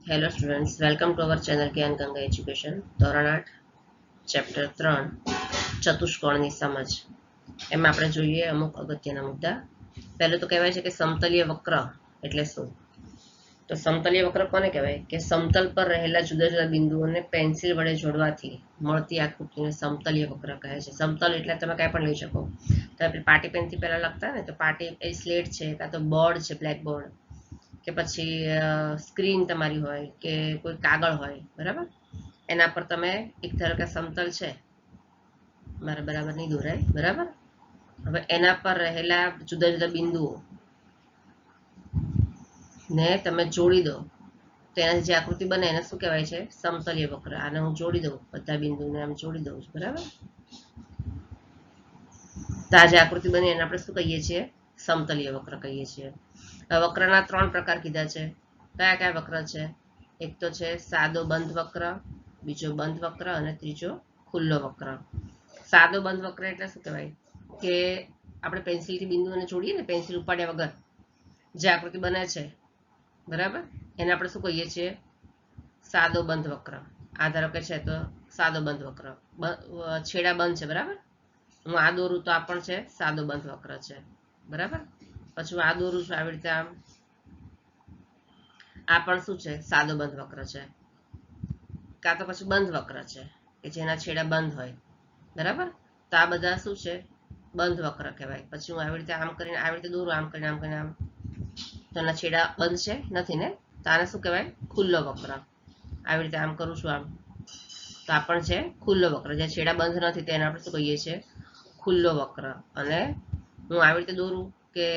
Hello students, welcome to our channel જ્ઞાન Ganga education. ધોરણ 8 chapter 3 ચતુષ્કોણની સમજ. એમાં આપણે જોઈએ અમુક અગત્યના મુદ્દા. પહેલું તો કહેવાય છે કે સમતલીય વક્ર એટલે શું? તો સમતલીય વક્ર કોને કહેવાય? કે સમતલ પર રહેલા જુદા જુદા બિંદુઓને પેન્સિલ વડે જોડવાથી મળતી આકૃતિને સમતલીય વક્ર કહે છે. સમતલ એટલે તમે કાંઈ પણ લઈ શકો. તો આપણે પાટી પેનથી પહેલા લખતા ને, તો પાટી એ સ્લેટ છે, કાં તો બોર્ડ છે, બ્લેક બોર્ડ, કે પછી સ્ક્રીન તમારી હોય કે કોઈ કાગળ હોય, બરાબર? એના પર તમે એક ધારો કે સમતલ છે, મારે બરાબર નહીં દોરાય, બરાબર? હવે એના પર રહેલા જુદા જુદા બિંદુઓ ને તમે જોડી દો તો એનાથી જે આકૃતિ બને એને શું કહેવાય છે? સમતલીય વક્ર. આને હું જોડી દઉં, બધા બિંદુને આમ જોડી દઉં છું, બરાબર? તો આ જે આકૃતિ બની એને આપણે શું કહીએ છીએ? સમતલીય વક્ર કહીએ છીએ. વક્રના 3 પ્રકાર કીધા છે. કયા કયા વક્ર છે? એક તો છે સાદો બંધ વક્ર, બીજો બંધ વક્ર અને ત્રીજો ખુલ્લો વક્ર. સાદો બંધ વક્ર એટલે શું કહેવાય? કે આપણે પેન્સિલથી બિંદુઓને જોડીએ ને, પેન્સિલ ઉપાડ્યા વગર જે આકૃતિ બને છે, બરાબર, એને આપણે શું કહીએ છીએ? સાદો બંધ વક્ર. આ ધારો કે છે તો સાદો બંધ વક્ર, છેડા બંધ છે, બરાબર? હું આ દોરું તો આ પણ છે સાદો બંધ વક્ર છે, બરાબર? પછી હું આ દોરું છું આવી રીતે, આમ આ પણ શું છે? સાદો બંધ વક્ર છે. કાં તો પછી બંધ વક્ર છે કે જેના છેડા બંધ હોય, બરાબર? તો આ બધા શું છે? બંધ વક્ર કહેવાય. પછી હું આવી રીતે આમ કરીને આવી રીતે દોરું, આમ કરીને આમ કરીને આમ, તો એના છેડા બંધ છે, નથી ને? તો આને શું કહેવાય? ખુલ્લો વક્ર. આવી રીતે આમ કરું છું, આમ, તો આ પણ છે ખુલ્લો વક્ર. જે છેડા બંધ નથી તેને આપણે શું કહીએ છીએ? ખુલ્લો વક્ર. અને હું આવી રીતે દોરું કે,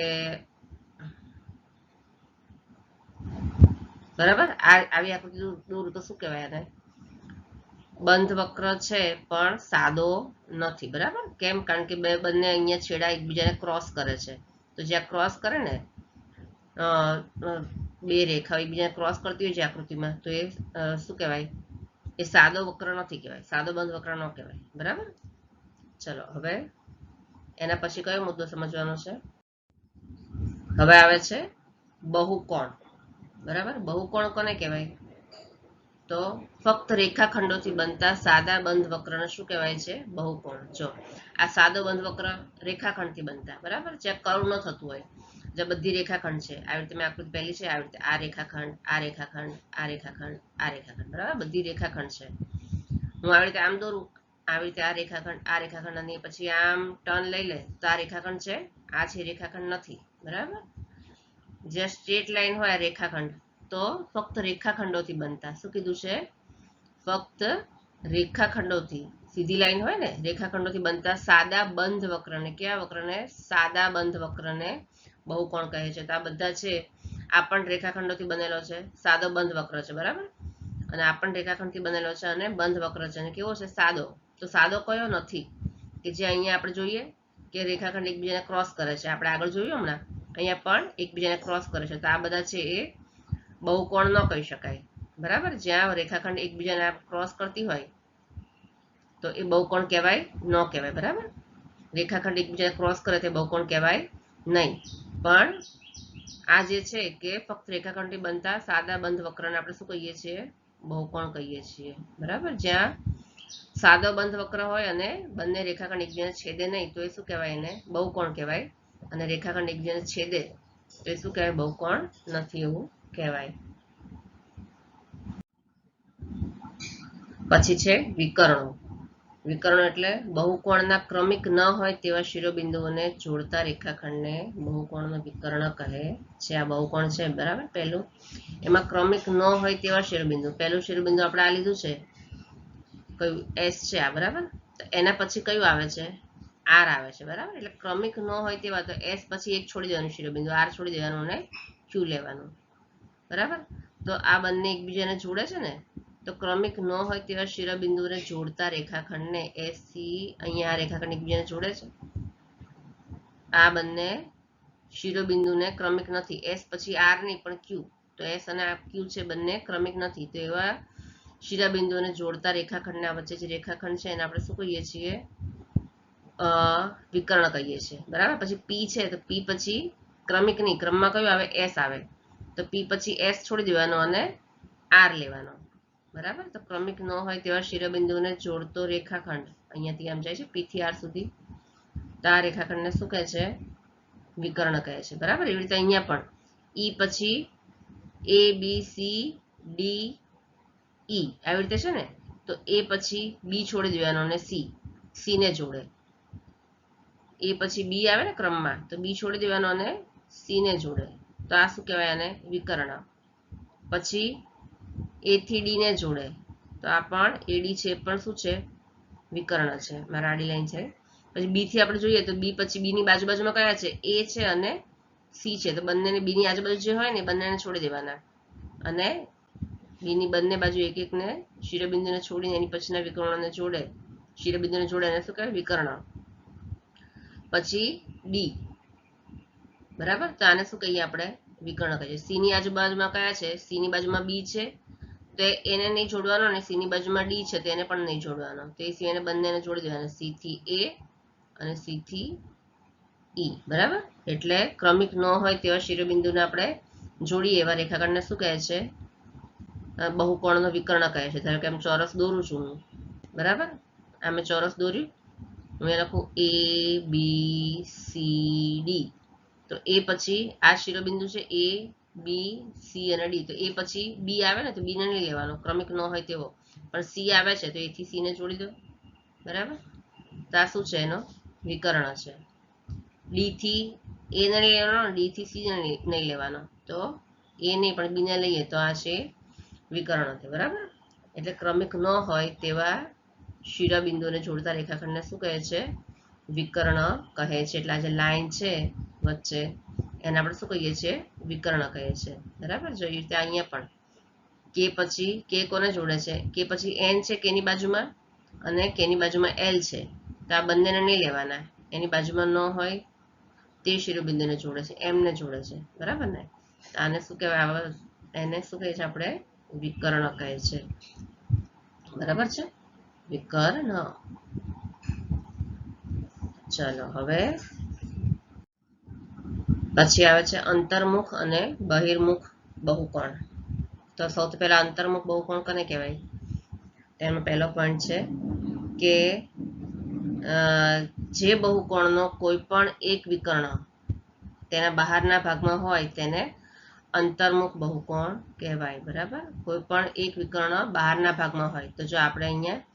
બરાબર, આવી આકૃતિ દોરું તો શું કહેવાય? આને બંધ વક્ર છે પણ સાદો નથી, બરાબર? કેમ? કારણ કે બંને અહીંયા છેડા એકબીજાને ક્રોસ કરે છે. તો જ્યાં ક્રોસ કરે ને, બે રેખા એકબીજાને ક્રોસ કરતી હોય છે આકૃતિમાં, તો એ શું કહેવાય? એ સાદો વક્ર નથી કહેવાય, સાદો બંધ વક્ર ન કહેવાય, બરાબર? ચલો, હવે એના પછી કયો મુદ્દો સમજવાનો છે? હવે આવે છે બહુકોણ, બરાબર? બહુકોણ કોને કહેવાય? તો ફક્ત રેખાખંડોથી બનતા સાદા બંધ વક્રને શું કહેવાય છે? બહુકોણ. જો આ સાદો બંધ વક્ર રેખાખંડથી બનતા, બરાબર? જ્યાં કર્વ ન થતું હોય, જે બધી રેખાખંડ છે, આવી રીતે મેં આકૃતિ પહેલી છે, આવી રીતે આ રેખાખંડ, આ રેખાખંડ, આ રેખાખંડ, આ રેખાખંડ, બરાબર? બધી રેખાખંડ છે. હું આવી રીતે આમ દોરું, આવી રીતે આ રેખાખંડ અને પછી આમ ટર્ન લઈ લે તો આ રેખાખંડ છે, આ છે રેખાખંડ નથી, બરાબર? જે સ્ટ્રેટ લાઈન હોય રેખાખંડ, તો ફક્ત રેખાખંડોથી બનતા. શું કીધું છે? ફક્ત રેખાખંડોથી, સીધી લાઈન હોય ને, રેખાખંડોથી બનતા સાદા બંધ વક્રને, કેવા વક્રને? સાદા બંધ વક્રને બહુકોણ કહે છે. તો આ બધા છે, આ પણ રેખાખંડોથી બનેલો છે, સાદો બંધ વક્ર છે, બરાબર? અને આ પણ રેખાખંડથી બનેલો છે અને બંધ વક્ર છે. અને કેવો છે? સાદો. તો સાદો કયો નથી? કે જે અહીંયા આપણે જોઈએ કે રેખાખંડ એકબીજાને ક્રોસ કરે છે. આપણે આગળ જોયું હમણાં, અહીંયા પણ એકબીજાને ક્રોસ કરે છે. તો આ બધા છે એ બહુકોણ ન કહી શકાય, બરાબર? જ્યાં રેખાખંડ એકબીજાને ક્રોસ કરતી હોય તો એ બહુકોણ કહેવાય? ન કહેવાય, બરાબર? રેખાખંડ એકબીજાને ક્રોસ કરે તે બહુકોણ કહેવાય નહીં. પણ આ જે છે કે ફક્ત રેખાખંડથી બનતા સાદા બંધ વક્રને આપણે શું કહીએ છીએ? બહુકોણ કહીએ છીએ, બરાબર? જ્યાં સાદો બંધ વક્ર હોય અને બંને રેખાખંડ એકબીજાને છેદે નહીં, તો એ શું કહેવાય? એને બહુકોણ કહેવાય. અને રેખાખંડ એકબીજાને છેદે તો એ શું કહેવાય? બહુકોણ નથી, એવું કહેવાય. પછી છે વિકર્ણો. વિકર્ણો એટલે બહુકોણના ક્રમિક ન હોય તેવા શિરોબિંદુઓને જોડતા રેખાખંડને બહુકોણનો વિકર્ણ કહે છે. આ બહુકોણ છે, બરાબર? પહેલું એમાં ક્રમિક ન હોય તેવા શિરોબિંદુ. પહેલું શિરોબિંદુ આપણે આ લીધું છે, કયું? એસ છે આ, બરાબર? તો એના પછી કયું આવે છે? આર આવે છે, બરાબર? એટલે ક્રમિક ન હોય તેવા, તો એસ પછી એક છોડી દેવાનું શિરોબિંદુ, આર છોડી દેવાનું અને ક્યુ લેવાનું, બરાબર? તો આ બંને એકબીજાને જોડે છે ને, તો ક્રમિક ન હોય તેવા શિરોબિંદુને જોડતા રેખાખંડને એસ થી, અહીંયા આ રેખાખંડ એકબીજાને જોડે છે, આ બંને શિરોબિંદુને ક્રમિક નથી. એસ પછી આર નહીં પણ ક્યુ. તો એસ અને આ ક્યુ છે, બંને ક્રમિક નથી. તો એવા શિરોબિંદુઓને જોડતા રેખાખંડને વચ્ચે જે રેખાખંડ છે એને આપણે શું કહીએ છીએ? વિકર્ણ કહીએ છીએ, બરાબર? પછી પી છે, તો પી પછી ક્રમિક નહીં, ક્રમમાં કયું આવે? એસ આવે. તો પી પછી એસ છોડી દેવાનો અને આર લેવાનો, બરાબર. તો ક્રમિક ન હોય તેવા શિરોબિંદુને જોડતો રેખાખંડ અહીંયાથી આમ જાય છે પી થી આર સુધી, તો આ રેખાખંડને શું કહે છે? વિકર્ણ કહે છે, બરાબર. એવી રીતે અહીંયા પણ ઈ પછી એ બી સી ડી ઈ આવી રીતે છે ને, તો એ પછી બી છોડી દેવાનો અને સી ને જોડે. એ પછી બી આવે ને ક્રમમાં, તો બી છોડી દેવાનો અને સી ને જોડે, તો આ શું કહેવાય? આને વિકર્ણ. પછી એ થી ડી ને જોડે, તો આ પણ એડી છે, પણ શું છે? વિકર્ણ છે. મારા આડી લાઈન છે. પછી બી થી આપણે જોઈએ તો બી પછી બી ની બાજુમાં કયા છે? એ છે અને સી છે, તો બંનેને બી ની આજુબાજુ જે હોય ને બંનેને છોડી દેવાના, અને બી ની બંને બાજુ એક એકને શિરોબિંદુને છોડીને એની પછીના વિકર્ણોને જોડે, શિરોબિંદુને જોડે, એને શું કહેવાય? વિકર્ણ. પછી ડી, બરાબર. તો આને શું કહીએ આપણે? વિકર્ણ કહીએ. સી ની આજુબાજુમાં કયા છે? સી ની બાજુમાં બી છે, તો એને નહીં જોડવાનો, અને સી ની બાજુમાં ડી છે, તો એને પણ નહીં જોડવાનો, તો એ સિવાયને બંનેને જોડી દેવાના, સી થી એ અને સી થી ઈ, બરાબર. એટલે ક્રમિક ન હોય તેવા શિરોબિંદુને આપણે જોડીએ એવા રેખાખંડને શું કહે છે? બહુકોણનો વિકર્ણ કહે છે. ધારો કે આમ ચોરસ દોરું છું હું, બરાબર. આ મેં ચોરસ દોર્યું, હું એ લખું એ બી સી ડી, તો એ પછી આ શિરોબિંદુ છે એ બી સી અને ડી, તો એ પછી બી આવે ને, તો બી ને નહીં લેવાનો, ક્રમિક ન હોય તેવો. પણ સી આવે છે, તો એ થી સી ને જોડી દો, બરાબર. તો આ શું છે? એનો વિકર્ણ છે. ડી થી એ ને નહીં લેવાનો, ડી થી સી ને નહીં લેવાનો, તો એ નહીં પણ બી ને લઈએ તો આ છે વિકર્ણ છે, બરાબર. એટલે ક્રમિક ન હોય તેવા શિરોબિંદુને જોડતા રેખાખંડને શું કહે છે? વિકર્ણ કહે છે. એટલે આ જે લાઈન છે વચ્ચે, એને આપણે શું કહીએ છીએ? વિકર્ણ કહીએ છીએ, બરાબર. જો એ રીતે અહીંયા પણ કે પછી કે કોને જોડે છે? કે પછી એન છે કે ની બાજુમાં, અને કે ની બાજુમાં એલ છે, તો આ બંનેને નહીં લેવાના, એની બાજુમાં ન હોય તે શિરોબિંદુને જોડે છે, એમને જોડે છે, બરાબર ને. આને શું કહેવાય? એને શું કહે છે? આપણે વિકર્ણ કહે છે, બરાબર છે. વિકર્ણ. ચલો હવે પછી આવે છે અંતર્મુખ અને બહિર્મુખ બહુકોણ. તો સૌથી પહેલા અંતર્મુખ બહુકોણ કોને કહેવાય? તેનો પહેલો પોઈન્ટ છે કે જે બહુકોણનો કોઈ પણ એક વિકર્ણ તેના બહારના ભાગમાં હોય તેને અંતર્મુખ બહુકોણ કહેવાય, બરાબર. કોઈ પણ એક વિકર્ણ બહારના ભાગમાં હોય, તો જો આપણે અહીંયા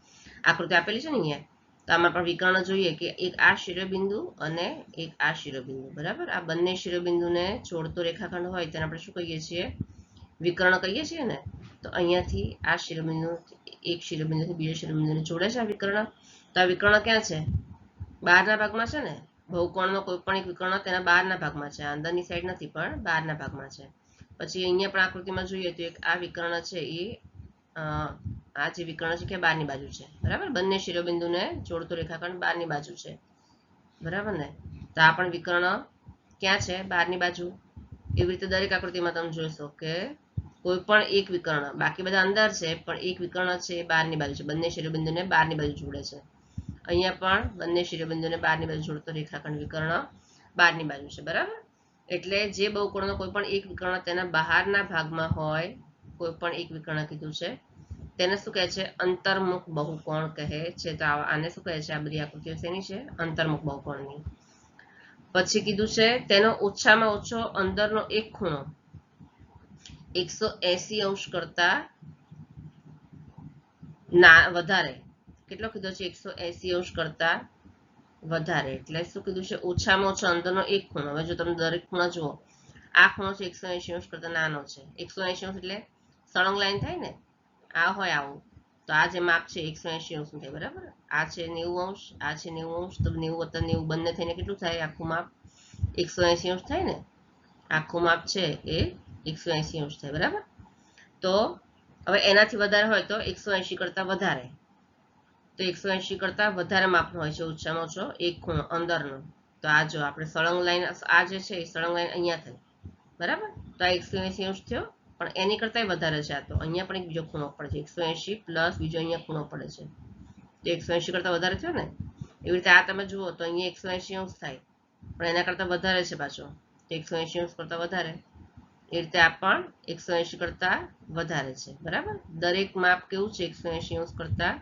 આકૃતિ આપેલી છે ને અહીંયા, તો આમાં પણ વિકર્ણ જોઈએ કે એક આ શિરોબિંદુ અને એક આ શિરોબિંદુ, બરાબર. આ બંને શિરોબિંદુને જોડતો રેખાખંડ હોય તેને આપણે શું કહીએ છીએ? વિકર્ણ કહીએ છીએ ને. તો અહીંયાથી આ શિરોબિંદુ એક શિરોબિંદુથી બીજા શિરોબિંદુને જોડે છે આ વિકર્ણ, તો આ વિકર્ણ ક્યાં છે? બહારના ભાગમાં છે ને. બહુકોણનો કોઈ પણ એક વિકર્ણ તેના બહારના ભાગમાં છે, અંદરની સાઈડ નથી, પણ બહારના ભાગમાં છે. પછી અહીંયા પણ આકૃતિમાં જોઈએ તો એક આ વિકર્ણ છે, એ આ જે વિકર્ણ છે કે બહારની બાજુ છે, બરાબર. બંને શિરોબિંદુને જોડતો રેખાખંડ બહારની બાજુ છે, બરાબર ને. તો આ પણ વિકર્ણ ક્યાં છે? બહારની બાજુ. એવી રીતે દરેક આકૃતિમાં તમે જોઈશો કે કોઈ પણ એક વિકર્ણ, બાકી બધા અંદર છે, પણ એક વિકર્ણ છે એ બહારની બાજુ છે, બંને શિરોબિંદુને બહારની બાજુ જોડે છે. અહીંયા પણ બંને શિરોબિંદુને બહારની બાજુ જોડતો રેખાખંડ વિકર્ણ બહારની બાજુ છે, બરાબર. એટલે જે બહુકોણનો કોઈ પણ એક વિકર્ણ તેના બહારના ભાગમાં હોય, કોઈ પણ એક વિકર્ણ કીધું છે, તેને શું કહે છે? અંતર્મુખ બહુકોણ કહે છે. તો આને શું કહે છે? આ બધી આકૃતિઓ શેની છે? અંતર્મુખ બહુકોણની. પછી કીધું છે તેનો ઓછામાં ઓછો અંદરનો એક ખૂણો 180 કરતા વધારે. કેટલો કીધો છે? 180 કરતા વધારે. એટલે શું કીધું છે? ઓછામાં ઓછો અંદરનો એક ખૂણો. હવે જો તમે દરેક ખૂણા જુઓ, આ ખૂણો છે 180 કરતા નાનો છે. 180 એટલે સળંગ લાઈન થાય ને, આ હોય આવું, તો આ જે માપ છે 180 નું થાય, બરાબર. આ છે 90°, આ છે 90°, તો 90 વત્તા 90 બંને થઈને કેટલું થાય? આખું માપ 180 થાય ને. આખું માપ છે એ 180 થાય, બરાબર. તો હવે એનાથી વધારે હોય તો 180 કરતા વધારે, તો 180 કરતા વધારે માપનો હોય છે ઓછામાં ઓછો એક ખૂણો અંદરનો. તો આ જો આપણે સળંગ લાઈન, આ જે છે એ સળંગ લાઈન અહીંયા થઈ, બરાબર. તો આ 180 થયો, પણ એની કરતા વધારે છે. આ તો અહીંયા પણ એક બીજો ખૂણો પડે છે, 180 પ્લસ બીજો અહીંયા ખૂણો પડે છે, તો 180 કરતા વધારે થયો ને. એવી રીતે આ તમે જુઓ તો અહીંયા 180 થાય, પણ એના કરતા વધારે છે પાછો, તો 180 કરતા વધારે. એ રીતે આ પણ 180 કરતા વધારે છે બરાબર. દરેક માપ કેવું છે 180 કરતા,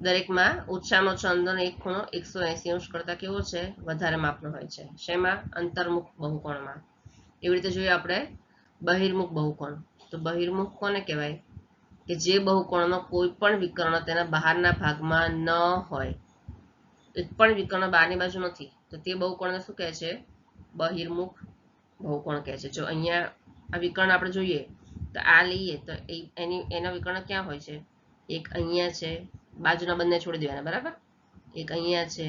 દરેકમાં ઓછામાં ઓછો અંદરનો એક ખૂણો 180 કરતા કેવો છે વધારે માપનો હોય છે. શેમાં? અંતર્મુખ બહુકોણમાં. એવી રીતે જોઈએ આપણે બહિર્મુખ બહુકોણ. તો બહિર્મુખ કોને કહેવાય? કે જે બહુકોણનો કોઈ પણ વિકર્ણ તેના બહારના ભાગમાં ન હોય, એક પણ વિકર્ણ બહારની બાજુ નથી, તો તે બહુકોણને શું કહે છે? બહિર્મુખ બહુકોણ કહે છે. જો અહીંયા આ વિકર્ણ આપણે જોઈએ તો આ લઈએ તો એના વિકર્ણ ક્યાં હોય છે? એક અહીંયા છે, બાજુના બંને છોડી દેવાના બરાબર. એક અહીંયા છે,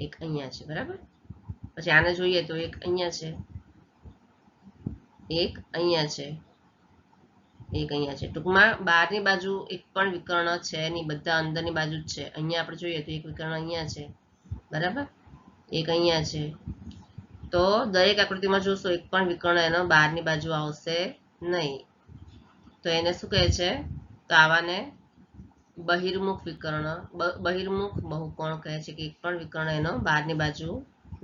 એક અહીંયા છે બરાબર. પછી આને જોઈએ તો એક અહીંયા છે, એક અહીંયા છે, એક અહીંયા છે. ટૂંકમાં બહારની બાજુ એક પણ વિકર્ણ છે નહીં, બધા અંદરની બાજુ જ છે. અહીંયા આપણે જોઈએ તો એક વિકર્ણ અહીંયા છે બરાબર, એક અહીંયા છે. તો દરેક આકૃતિમાં જોશો એક પણ વિકર્ણ એનો બહારની બાજુ આવશે નહીં, તો એને શું કહે છે? તો આવાને બહિર્મુખ વિકર્ણ, બહિર્મુખ બહુકોણ કહે છે કે એક પણ વિકર્ણ એનો બહારની બાજુ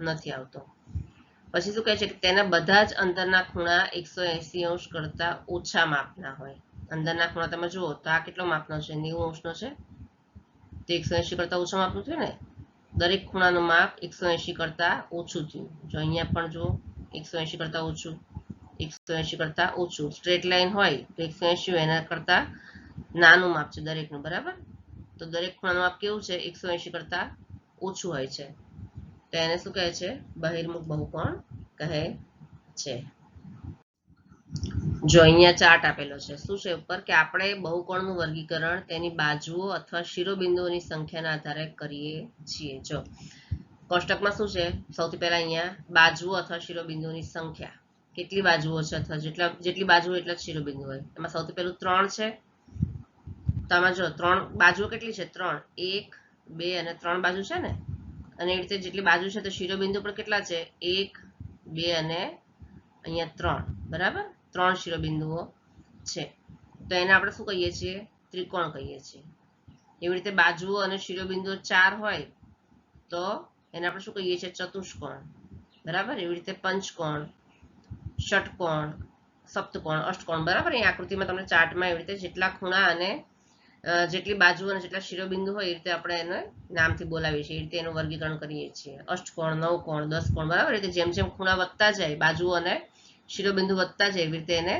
નથી આવતો. પછી શું કહે છે કે તેના બધા જ અંદરના ખૂણા 180 કરતા ઓછા માપના હોય. અંદરના ખૂણા તમે જુઓ તો આ કેટલો માપનો છે? 90 છે. તો 180 કરતા ઓછા માપનું થયું ને. દરેક ખૂણાનું માપ 180 કરતા ઓછું થયું. જો અહીંયા પણ જુઓ 180 કરતા ઓછું, 180 કરતા ઓછું. સ્ટ્રેટ લાઈન હોય તો 180 એના કરતા નાનું માપ છે દરેકનું બરાબર. તો દરેક ખૂણાનું માપ કેવું છે? 180 કરતા ઓછું હોય છે. તો એને શું કહે છે? બહિર્મુખ બહુકોણ કહે છે. જો અહીંયા ચાર્ટ આપેલો છે, શું છે ઉપર? કે આપણે બહુકોણનું વર્ગીકરણ તેની બાજુઓ અથવા શિરોબિંદુઓની સંખ્યાના આધારે કરીએ છીએ. જો કોષ્ટકમાં શું છે? સૌથી પહેલા અહીંયા બાજુઓ અથવા શિરોબિંદુઓની સંખ્યા, કેટલી બાજુઓ છે અથવા જેટલી બાજુઓ એટલા જ શિરોબિંદુ હોય. એમાં સૌથી પહેલું 3 છે. તો આમાં જો 3 બાજુઓ કેટલી છે? 3, 1, 2 અને 3 બાજુ છે ને. અને એ રીતે જેટલી બાજુ છે તો શિરોબિંદુ પણ કેટલા છે? 1, 2 અને અહીંયા 3 બરાબર. 3 શિરોબિંદુઓ છે. તો એને આપણે શું કહીએ છીએ? ત્રિકોણ કહીએ છીએ. એવી રીતે બાજુઓ અને શિરોબિંદુઓ 4 હોય તો એને આપણે શું કહીએ છીએ? ચતુષ્કોણ બરાબર. એવી રીતે પંચકોણ, ષટકોણ, સપ્તકોણ, અષ્ટકોણ બરાબર. અહીં આકૃતિમાં તમને ચાર્ટમાં એવી રીતે જેટલા ખૂણા અને જેટલી બાજુ અને જેટલા શિરોબિંદુ હોય એ રીતે આપણે એને નામથી બોલાવીએ છીએ. એ રીતે એનું વર્ગીકરણ કરીએ છીએ. અષ્ટકોણ, નવકોણ, 10 કોણ બરાબર. એ રીતે જેમ જેમ ખૂણા વધતા જાય, બાજુ અને શિરોબિંદુ વધતા જાય, એવી રીતે એને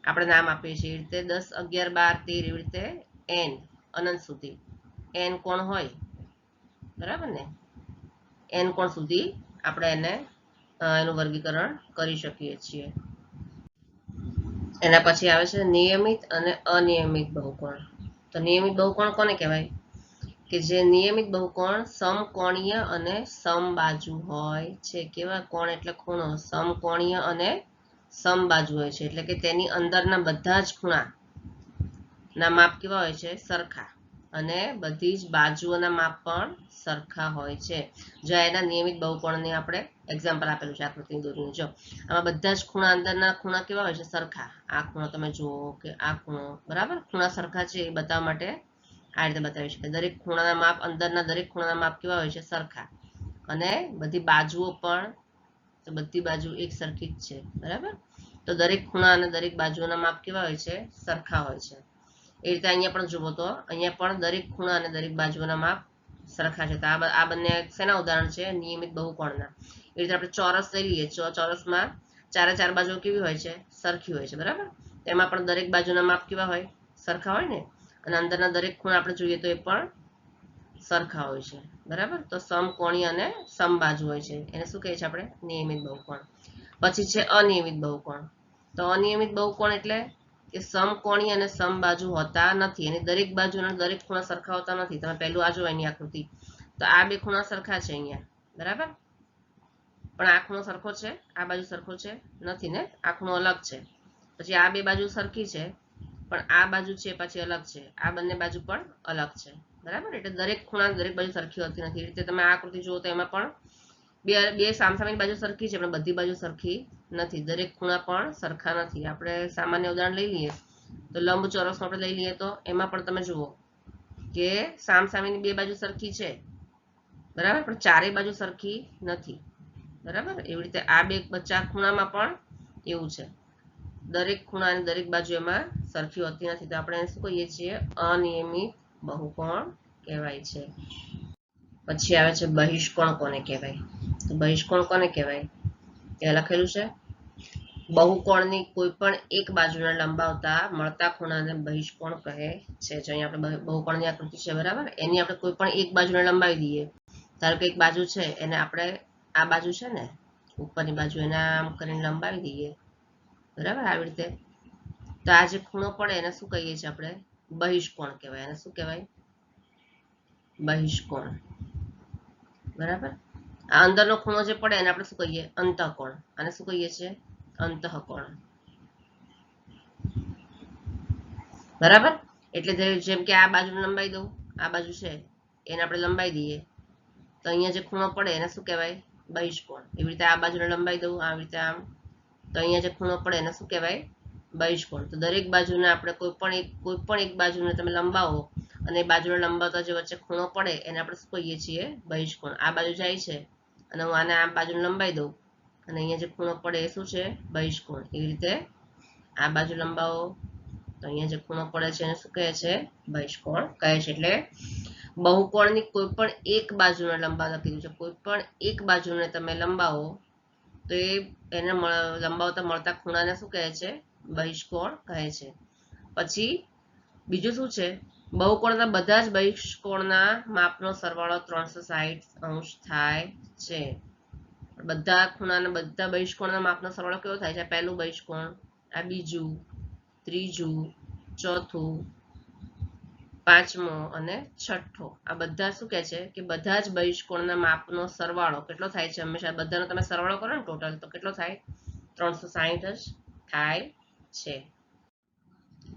આપણે નામ આપીએ છીએ. એ રીતે 10, 11, 12, 13 એવી રીતે n અનંત સુધી n કોણ હોય બરાબર ને. n કોણ સુધી આપણે એને એનું વર્ગીકરણ કરી શકીએ છીએ. એના પછી આવે છે નિયમિત અને અનિયમિત બહુકોણ. તો નિયમિત બહુકોણ કોને કહેવાય? કે જે નિયમિત બહુકોણ સમકોણીય અને સમબાજુ હોય છે. કેવા કોણ? એટલે ખૂણો સમકોણીય અને સમબાજુ હોય છે. એટલે કે તેની અંદરના બધા જ ખૂણાના માપ કેવા હોય છે? સરખા. અને બધી જ બાજુઓના માપ પણ સરખા હોય છે. જો એના નિયમિત બહુકોણને આપણે એક્ઝામ્પલ આપેલું છે આકૃતિ દોરીને. જો આમાં બધા જ ખૂણા, અંદરના ખૂણા કેવા હોય છે? સરખા. આ ખૂણો તમે જુઓ કે આ ખૂણો બરાબર, ખૂણા સરખા છે એ બતાવવા માટે આ રીતે બતાવી છે. દરેક ખૂણાના માપ, અંદરના દરેક ખૂણાના માપ કેવા હોય છે? સરખા. અને બધી બાજુઓ પણ, તો બધી બાજુ એક સરખી જ છે બરાબર. તો દરેક ખૂણા અને દરેક બાજુઓના માપ કેવા હોય છે? સરખા હોય છે. એ રીતે અહીંયા પણ જુઓ તો અહીંયા પણ દરેક ખૂણા અને દરેક બાજુઓના માપ સરખા છે. તો આ બંને શેના ઉદાહરણ છે? નિયમિત બહુકોણના. એ રીતે આપણે ચોરસ લઈ લઈએ. ચોરસમાં ચારે ચાર બાજુઓ કેવી હોય છે? સરખી હોય છે બરાબર. તેમાં પણ દરેક બાજુના માપ કેવા હોય? સરખા હોય ને. અને અંદરના દરેક ખૂણા આપણે જોઈએ તો એ પણ સરખા હોય છે બરાબર. તો સમકોણીય અને સમબાજુ હોય છે. એને શું કહે છે આપણે? નિયમિત બહુકોણ. પછી છે અનિયમિત બહુકોણ. તો અનિયમિત બહુકોણ એટલે કે સમકોણીય અને સમબાજુ હોતા નથી. એની દરેક બાજુ અને દરેક ખૂણા સરખા હોતા નથી. તમે પહેલું આ જુઓ એની આકૃતિ, તો આ બે ખૂણા સરખા છે અહીંયા બરાબર. પણ આ ખૂણો સરખો છે, આ બાજુ સરખો છે નથી ને, આ ખૂણો અલગ છે. પછી આ બે બાજુ સરખી છે પણ આ બાજુ છે પછી અલગ છે, આ બંને બાજુ પણ અલગ છે બરાબર. એટલે દરેક ખૂણા દરેક બાજુ સરખી હોતી નથી. એ રીતે તમે આ આકૃતિ જુઓ તો એમાં પણ બે સામસામેની બાજુ સરખી છે પણ બધી બાજુ સરખી નથી. દરેક ખૂણા પણ સરખા નથી. આપણે સામાન્ય ઉદાહરણ લઈ લઈએ તો લંબચોરસ આપણે લઈ લઈએ તો એમાં પણ તમે જુઓ કે સામસામેની બે બાજુ સરખી છે બરાબર, પણ ચારેય બાજુ સરખી નથી બરાબર. એવી રીતે આ બે બચ્ચા ખૂણામાં પણ એવું છે. દરેક ખૂણા અને દરેક બાજુ એમાં સરખી હોતી નથી, તો આપણે એને શું કહીએ છીએ? અનિયમિત બહુકોણ કહેવાય છે. પછી આવે છે બહિષ્કોણ કોને કહેવાય? તો બહિષ્કોણ કોને કહેવાય? એ લખેલું છે, બહુકોણની કોઈ પણ એક બાજુને લંબાવતા મળતા ખૂણાને બહિષ્કોણ કહે છે. જો અહીંયા આપણે બહુકોણની આકૃતિ છે, બરાબર, એની આપણે કોઈ પણ એક બાજુને લંબાવી દઈએ. ધારો કે એક બાજુ છે એને આપણે આ બાજુ છે ને ઉપરની બાજુ એને આમ કરીને લંબાવી દઈએ, બરાબર, આવી રીતે. તો આ જે ખૂણો પડે એને શું કહીએ છીએ આપણે? બહિષ્કોણ કહેવાય. એને શું કહેવાય? બહિષ્કોણ. બરાબર. આ અંદરનો ખૂણો જે પડે એને આપણે શું કહીએ? અંતઃકોણ. આને શું કહીએ છીએ? અંતઃકોણ. બરાબર. એટલે જેમ કે આ બાજુ લંબાઈ દઉં, આ બાજુ છે એને આપણે લંબાઈ દઈએ, તો અહીંયા જે ખૂણો પડે એને શું કહેવાય? બહિષ્કોણ. એવી રીતે આ બાજુને લંબાઈ દઉં, આવી રીતે આમ, તો અહીંયા જે ખૂણો પડે એને શું કહેવાય? બહિષ્કોણ. તો દરેક બાજુને આપણે કોઈ પણ એક બાજુને તમે લંબાવો અને એ બાજુને લંબાવતા જે વચ્ચે ખૂણો પડે એને આપણે શું કહીએ છીએ? બહિષ્કોણ. આ બાજુ જાય છે અને હું આને આ બાજુને લંબાઈ દઉં અને અહીંયા જે ખૂણો પડે એ શું છે? બહિષ્કોણ. એવી રીતે આ બાજુ લંબાવો તો અહીંયા જે ખૂણો પડે છે એને શું કહે છે? બહિષ્કોણ કહે છે. એટલે બહુકોણની કોઈ પણ એક બાજુને લંબાવતા કીધું છે. કોઈ પણ એક બાજુને તમે લંબાવો તો એને લંબાવતા મળતા ખૂણાને શું કહે છે? બહિષ્કોણ કહે છે. પછી બીજું શું છે? બહુકોણના બધા જ બહિષ્કોણના માપનો સરવાળો 360 થાય છે. બધા ખૂણાના બધા બહિષ્કોણના માપનો સરવાળો કેવો થાય છે? પહેલું બહિષ્કોણ, આ બીજું, ત્રીજું, ચોથું, પાંચમો અને છઠ્ઠો. આ બધા શું કહે છે? કે બધા જ બહિષ્કોણના માપનો સરવાળો કેટલો થાય છે? હંમેશા બધાનો તમે સરવાળો કરો ને ટોટલ, તો કેટલો થાય? 360 જ થાય છે.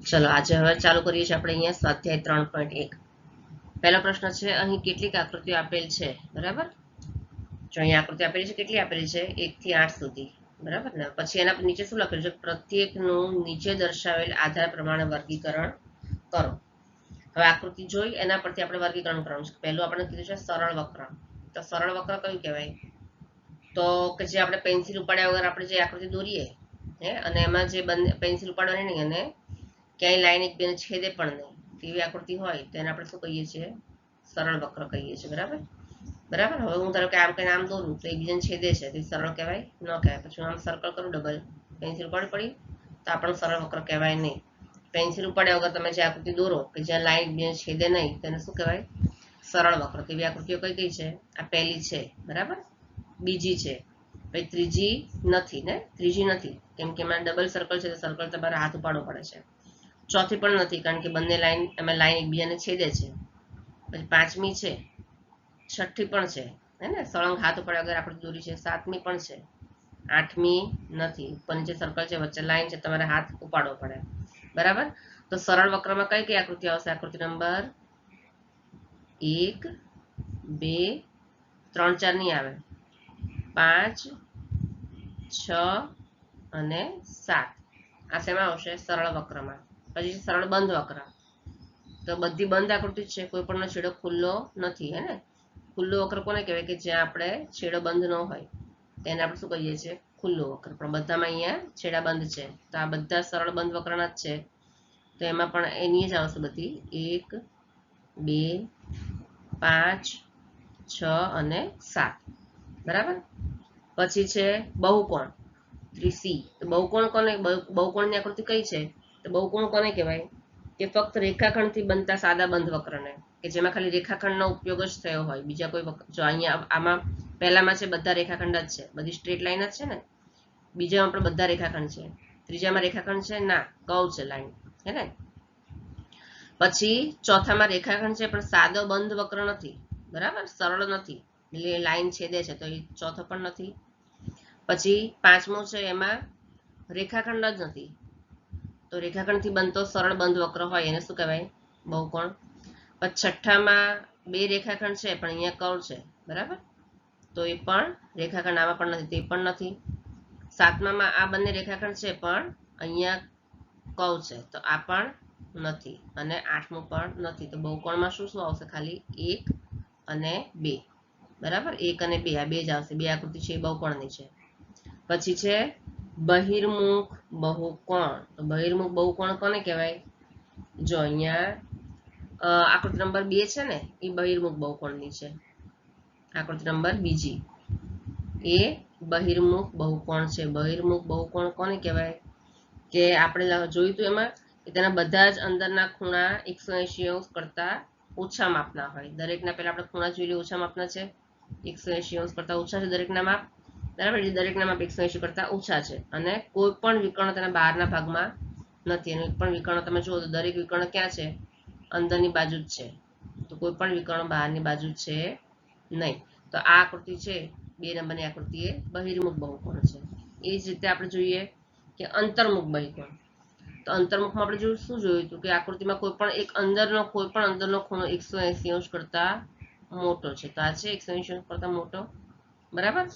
ચલો આજે હવે ચાલુ કરીએ છીએ આપણે અહીંયા સ્વાધ્યાય 3.1. પહેલો પ્રશ્ન છે, અહીં કેટલીક આકૃતિઓ આપેલ છે, બરાબર? જો અહીંયા આકૃતિ આપેલી છે, કેટલી આપેલી છે? 1 થી 8 સુધી, બરાબર ને? પછી એના નીચે શું લખેલું છે? પ્રત્યેકનું નીચે દર્શાવેલ આધાર પ્રમાણે વર્ગીકરણ કરો. હવે આકૃતિ જોઈ એના પરથી આપણે વર્ગીકરણ કરવાનું છે. પહેલું આપણે કીધું છે સરળ વક્ર. તો સરળ વક્ર કયું કહેવાય? તો કે જે આપણે પેન્સિલ ઉપાડ્યા વગર આપણે જે આકૃતિ દોરીએ અને એમાં જે પેન્સિલ ઉપાડવાની નહીં અને ક્યાંય લાઈન એકબીજાને છેદે પણ નહીં તેવી આકૃતિ હોય તો એને આપણે શું કહીએ છીએ? સરળ વક્ર કહીએ છીએ. બરાબર. બરાબર. હવે હું ધારો કે આમ કઈ નામ દોરું તો એકબીજાને છેદે છે તો સરળ કહેવાય? ન કહેવાય. પછી હું આમ સર્કલ કરું ડબલ, પેન્સિલ ઉપાડી પડી તો આપણને સરળ વક્ર કહેવાય નહીં. પેન્સિલ ઉપાડ્યા વગર તમે જે આકૃતિ દોરો કે જ્યાં લાઈન એકબીજાને છેદે નહીં તેને શું કહેવાય? સરળ વક્ર. તેવી આકૃતિઓ કઈ કઈ છે? આ પહેલી છે, બરાબર, બીજી છે, પછી ત્રીજી નથી ને, ત્રીજી નથી કેમ કે એમાં ડબલ સર્કલ છે તો સર્કલ તમારે હાથ ઉપાડવો પડે છે. ચોથી પણ નથી કારણ કે બંને લાઈન એમાં લાઈન એકબીજાને છેદે છે. પછી પાંચમી છે, છઠ્ઠી પણ છે હે ને, સળંગ હાથ ઉપાડ્યા વગર આપણે દોરી છે. સાતમી પણ છે, આઠમી નથી, ઉપર નીચે સર્કલ છે, વચ્ચે લાઈન છે, તમારે હાથ ઉપાડવો પડે. બરાબર. તો સરળ વક્રમાં કઈ કઈ આકૃતિ આવશે? આકૃતિ નંબર 1, 2, 3, 4 નહીં આવે, 5, 6 અને 7. આ શેમાં આવશે? સરળ વક્રમાં. પછી સરળ બંધ વક્ર. તો બધી બંધ આકૃતિ છે, કોઈ પણ છેડો ખુલ્લો નથી, હે ને? ખુલ્લો વક્ર કોને કહેવાય? કે જ્યાં આપણે છેડો બંધ ન હોય તેને આપણે શું કહીએ છીએ? ખુલ્લો વક્ર. પણ બધામાં અહીંયા છેડા બંધ છે તો આ બધા સરળ બંધ વક્રના જ છે. તો એમાં પણ એની જ આવશે બધી 1, 2, 5, 6 અને 7. બરાબર. પછી છે બહુકોણ, ત્રિસી. તો બહુકોણ કોને? બહુકોણની આકૃતિ કઈ છે? તો બહુકોણ કોને કહેવાય? કે ફક્ત રેખાખંડથી બનતા સાદા બંધ વક્રને, કે જેમાં ખાલી રેખાખંડનો ઉપયોગ જ થયો હોય, બીજા કોઈ જો અહીંયા આમાં પહેલામાં છે બધા રેખાખંડ જ છે, બધી સ્ટ્રેટ લાઈન જ છે ને. બીજામાં પણ બધા રેખાખંડ છે. ત્રીજામાં રેખાખંડ છે ના, કર્વ છે લાઈન, હે ને? પછી ચોથામાં રેખાખંડ છે પણ સાદો બંધ વક્ર નથી, બરાબર, સરળ નથી, એટલે લાઈન છેદે છે તો એ ચોથો પણ નથી. પછી પાંચમો છે એમાં રેખાખંડ જ નથી, તો રેખાખંડથી બનતો સરળ બંધ વક્ર હોય એને શું કહેવાય? બહુકોણ. પછી છઠ્ઠામાં બે રેખાખંડ છે પણ અહીંયા કર્વ છે, બરાબર, તો એ પણ રેખાખંડ આમાં પણ નથી, તે પણ નથી. સાતમામાં આ બંને રેખાખંડ છે પણ અહીંયા કર્વ છે તો આ પણ નથી, અને આઠમું પણ નથી. તો બહુકોણમાં શું શું આવશે? ખાલી 1 અને 2, બરાબર, 1 અને 2 આ બે જ આવશે. બે આકૃતિ છે એ બહુકોણની છે. પછી છે બહિર્મુખ બહુકોણ. તો બહિર્મુખ બહુકોણ કોને કહેવાય? જો અહીંયા આકૃતિ નંબર 2 છે ને એ બહિર્મુખ બહુકોણની છે. આકૃતિ નંબર બીજી એ બહિર્મુખ બહુકોણ છે. બહિર્મુખ બહુકોણ કોને કહેવાય? કે આપણે જોયું હતું એમાં કે તેના બધા જ અંદરના ખૂણા 180 કરતા ઓછા માપના હોય. દરેકના પહેલા આપણે ખૂણા જોઈ લઈએ, ઓછા માપના છે, 180 કરતા ઓછા છે દરેકના માપ, બરાબર. દરેકના માપ 180 કરતા ઓછા છે અને કોઈ પણ વિકર્ણ તેના બહારના ભાગમાં નથી. અને એક પણ વિકર્ણ તમે જુઓ તો દરેક વિકર્ણ ક્યાં છે? અંદરની બાજુ જ છે. તો કોઈ પણ વિકર્ણ બહારની બાજુ છે નહીં. તો આ આકૃતિ છે 2 નંબરની આકૃતિ એ બહિર્મુખ બહુકોણ છે. એ જ રીતે આપણે જોઈએ કે અંતર્મુખ બહિર્કોણ. તો અંતર્મુખમાં આપણે શું જોયું હતું કે આકૃતિમાં કોઈ પણ અંદરનો ખૂણો 180 કરતા મોટો છે. તો આ છે 180 કરતા મોટો, બરાબર.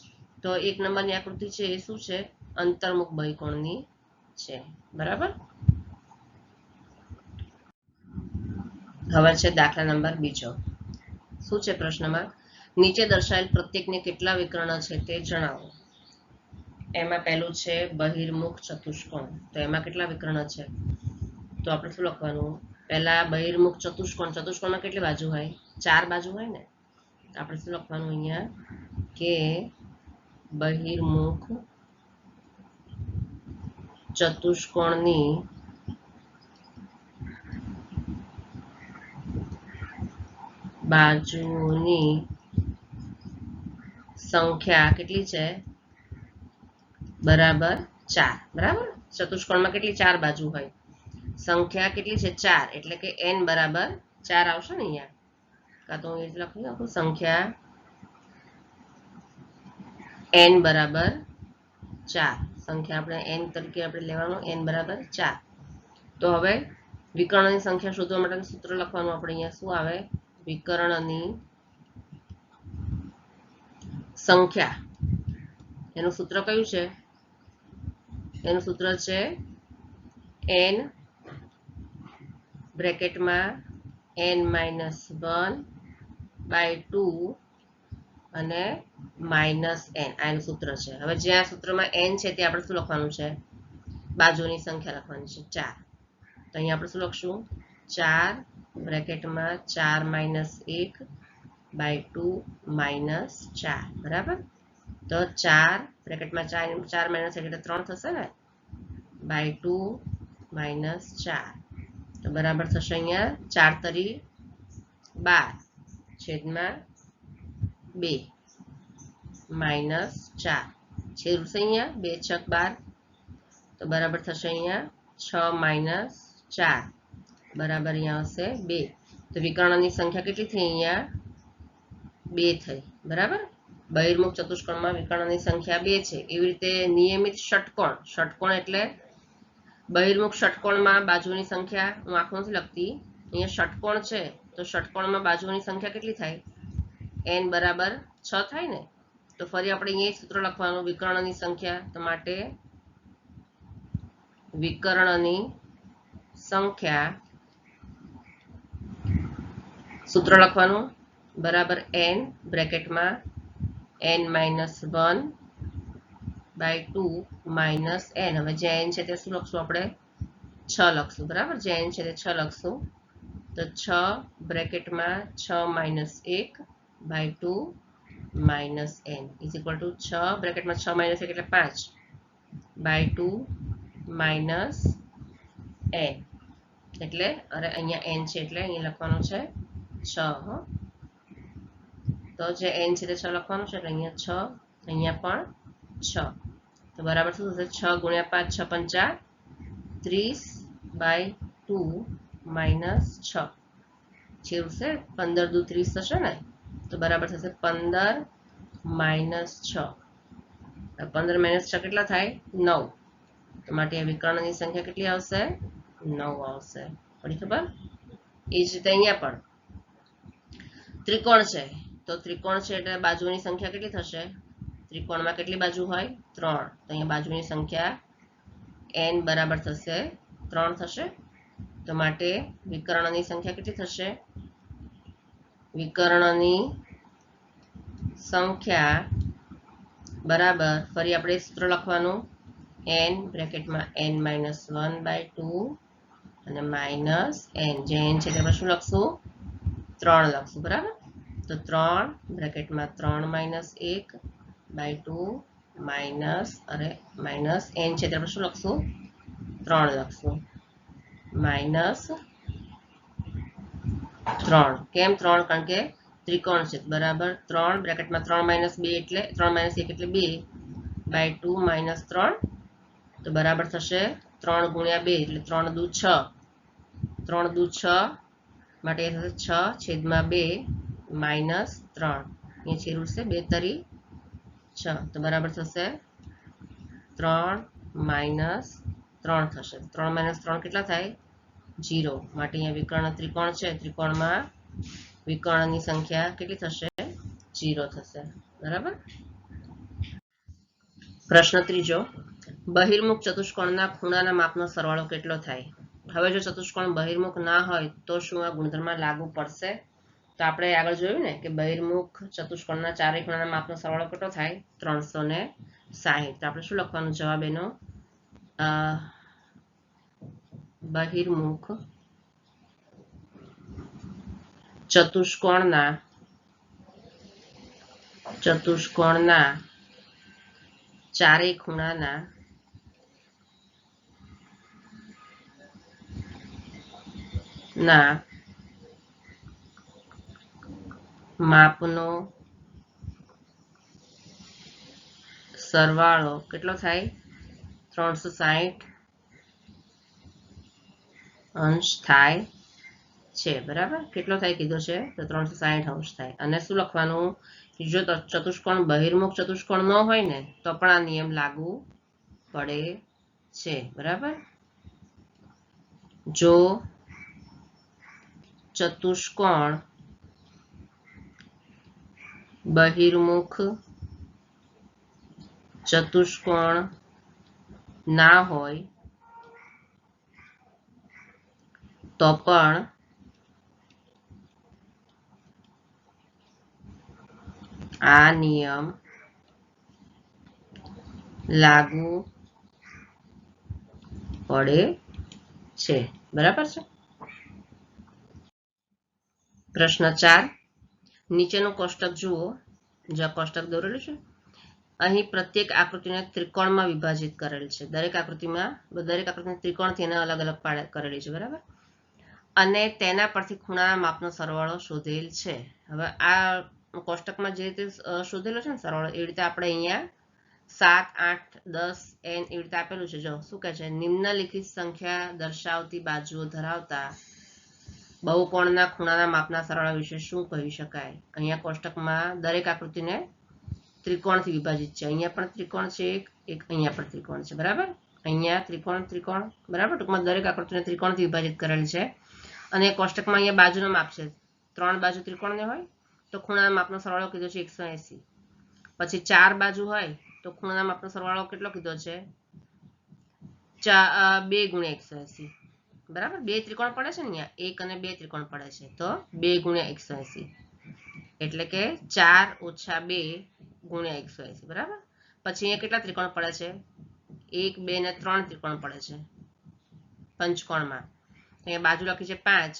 તો 1 નંબરની આકૃતિ છે એ શું છે? અંતર્મુખ બહિર્કોણની છે, બરાબર. હવે છે દાખલા નંબર 2. શું છે પ્રશ્નમાં? નીચે દર્શાવેલ પ્રત્યેકને કેટલા વિકર્ણ છે તે જણાવો. એમાં પહેલું છે બહિર્મુખ ચતુષ્કોણ. તો એમાં કેટલા વિકર્ણ છે? તો આપણે શું લખવાનું? પહેલા બહિર્મુખ ચતુષ્કોણ. ચતુષ્કોણમાં કેટલી બાજુ હોય? 4 બાજુ હોય ને. આપણે શું લખવાનું અહીંયા કે બહિર્મુખ ચતુષ્કોણની બાજુઓની સંખ્યા કેટલી છે? બરાબર 4. બરાબર. ચતુષ્કોણમાં કેટલી 4 બાજુ હોય? સંખ્યા કેટલી છે? 4. એટલે કે n બરાબર 4 આવશે ને અહીંયા. કાં તો હું એ લખી નાખું સંખ્યા n બરાબર 4. સંખ્યા આપણે n તરીકે આપણે લેવાનું, n બરાબર 4. તો હવે વિકર્ણની સંખ્યા શોધવા માટે સૂત્ર લખવાનું. આપણે અહીંયા શું આવે? વિકર્ણની સંખ્યા. એનું સૂત્ર કયું છે? એનું સૂત્ર છે n બ્રેકેટમાં n-1/2 અને -n. આનું સૂત્ર છે. હવે જ્યાં સૂત્રમાં n છે તે આપણે શું લખવાનું છે? બાજુની સંખ્યા લખવાની છે 4. તો અહીંયા આપણે શું લખશું? 4 બ્રેકેટમાં 4-1/2 -4. બરાબર. તો 4 બ્રેકેટમાં 4 એટલે 3 થશે ને, /2 -4. તો બરાબર થશે અહીંયા 4 તરી 12 છેદમાં 2 -4. છેદશે અહીંયા 2 છક 12. તો બરાબર થશે અહીંયા 6 - 4 બરાબર અહીંયા હશે 2. તો વિકર્ણની સંખ્યા કેટલી થઈ? અહીંયા 2 થઈ, બરાબર. બહિર્મુખ ચતુષ્કોણમાં વિકર્ણની સંખ્યા 2 છે. એવી રીતે નિયમિત ષટકોણ. ષટકોણ એટલે બહિર્મુખ ષટકોણમાં બાજુની સંખ્યા હું આખું નથી લખતી. અહીંયા ષટકોણ છે તો ષટકોણમાં બાજુની સંખ્યા કેટલી થાય? n બરાબર 6 થાય ને. તો ફરી આપણે અહીંયા સૂત્ર લખવાનું વિકર્ણની સંખ્યા. તો માટે વિકર્ણની સંખ્યા સૂત્ર લખવાનું બરાબર n બ્રેકેટમાં n-1/2 -n. હવે જે n છે તે શું લખશું? આપણે 6 લખશું, બરાબર. જે n છે તે 6 લખશું. તો 6 બ્રેકેટમાં 6-1/2 -n ઇઝ ઇક્વલ ટુ 6 બ્રેકેટમાં 6 - 1 એટલે 5/2 -n. એટલે અરે અહીંયા n છે એટલે અહીંયા લખવાનું છે 6. તો જે n છે તે 6 લખવાનું છે એટલે અહીંયા 6, અહીંયા પણ 6. તો બરાબર શું થશે? 6 × 5 = 6 × 5 30/2 - 6. છેવશે 15 × 2 = 30 થશે ને. તો બરાબર થશે 15 - 6. 15 - 6 કેટલા થાય? 9. તો માટે આ વિકર્ણની સંખ્યા કેટલી આવશે? 9 આવશે. પડી ખબર? એ જ રીતે અહીંયા પણ ત્રિકોણ છે. તો ત્રિકોણ છે એટલે બાજુની સંખ્યા કેટલી થશે? ત્રિકોણમાં કેટલી બાજુ હોય? 3. તો અહીંયા બાજુની સંખ્યા n બરાબર થશે 3 થશે. તો માટે વિકર્ણની સંખ્યા કેટલી થશે? વિકર્ણની સંખ્યા બરાબર ફરી આપણે સૂત્ર લખવાનું n બ્રેકેટમાં n માઇનસ 1/2 અને માઇનસ n, જે n છે તેમાં શું લખશું? 3 લખશું, બરાબર? તો 3 બ્રેકેટમાં 3 માઇનસ 1/2 માઇનસ માઇનસ n છે તેમાં શું લખશું? 3 લખશું, માઇનસ 3. કેમ 3? કારણ કે ત્રિકોણ છે, બરાબર? 3 બ્રેકેટમાં 3 માઇનસ 2 એટલે 3 માઇનસ 1 એટલે 2/2 માઇનસ 3, તો બરાબર થશે 3 ગુણ્યા 2 એટલે 3 દુ 6, 3 દુ 6 માટે એ થશે 6/2 માઇનસ 3. એ છે રૂટ છે 2 તરી 6, તો બરાબર થશે 3 માઇનસ 3 થશે. 3 માઇનસ 3 કેટલા થાય? 0. માટે અહીંયા વિકર્ણ ત્રિકોણ છે, ત્રિકોણમાં વિકર્ણની સંખ્યા કેટલી થશે? 0 થશે, બરાબર? પ્રશ્ન ત્રીજો, બહિર્મુખ ચતુષ્કોણના ખૂણાના માપનો સરવાળો કેટલો થાય? હવે જો ચતુષ્કોણ બહિર્મુખ ના હોય તો શું આ ગુણધર્મ લાગુ પડશે? તો આપણે આગળ જોયું ને કે બહિર્મુખ ચતુષ્કોણના ચારેય ખૂણાના માપનો સરવાળો કેટલો થાય? 360. તો આપણે શું લખવાનું જવાબ એનો? બહિર્મુખ ચતુષ્કોણના ચારેય ખૂણાના માપનો સરવાળો કેટલો થાય? 360 અંશ થાય છે, બરાબર? કેટલો થાય કીધો છે? તો 360 અંશ થાય. અને શું લખવાનું? જો ચતુષ્કોણ બહિર્મુખ ચતુષ્કોણ ન હોય ને તો પણ આ નિયમ લાગુ પડે છે, બરાબર? જો ચતુષ્કોણ બહિર્મુખ ચતુષ્કોણ ના હોય તો પણ આ નિયમ લાગુ પડે છે, બરાબર છે? પ્રશ્ન 4, નીચેનું કોષ્ટક જુઓ. જે કોષ્ટક દોરેલું છે અહીં પ્રત્યેક આકૃતિને ત્રિકોણમાં વિભાજિત કરેલ છે. દરેક આકૃતિને ત્રિકોણથી એને અલગ અલગ કરેલી છે, બરાબર? અને તેના પરથી ખૂણાના માપનો સરવાળો શોધેલ છે. હવે આ કોષ્ટકમાં જે રીતે શોધેલો છે ને સરવાળો, એ રીતે આપણે અહીંયા 7, 8, 10 n એવી રીતે આપેલું છે. જો શું કહે છે? નિમ્નલિખિત સંખ્યા દર્શાવતી બાજુઓ ધરાવતા બહુકોણના ખૂણાના માપના સરવાળા વિશે શું કહી શકાય? અહીંયા કોષ્ટકમાં દરેક આકૃતિને ત્રિકોણથી વિભાજિત છે. અહીંયા પણ ત્રિકોણ છે, એક અહીંયા પણ ત્રિકોણ છે, બરાબર? અહીંયા ત્રિકોણ, બરાબર? ટૂંકમાં દરેક આકૃતિને ત્રિકોણથી વિભાજિત કરેલ છે. અને કોષ્ટકમાં અહીંયા બાજુનો માપ છે. 3 બાજુ ત્રિકોણને હોય તો ખૂણાના માપનો સરવાળો કીધો છે 180. પછી 4 બાજુ હોય તો ખૂણાના માપનો સરવાળો કેટલો કીધો છે? 2 ગુણ્યા 180, બરાબર? 2 ત્રિકોણ પડે છે ને અહીંયા, 1 અને 2 ત્રિકોણ પડે છે, તો 2 ગુણ્યા 180 એટલે કે 4 ઓછા 2 ગુણ્યા 180, બરાબર? પછી અહીંયા કેટલા ત્રિકોણ પડે છે? 1, 2 ને 3 ત્રિકોણ પડે છે પંચકોણમાં. અહીંયા બાજુ લખી છે 5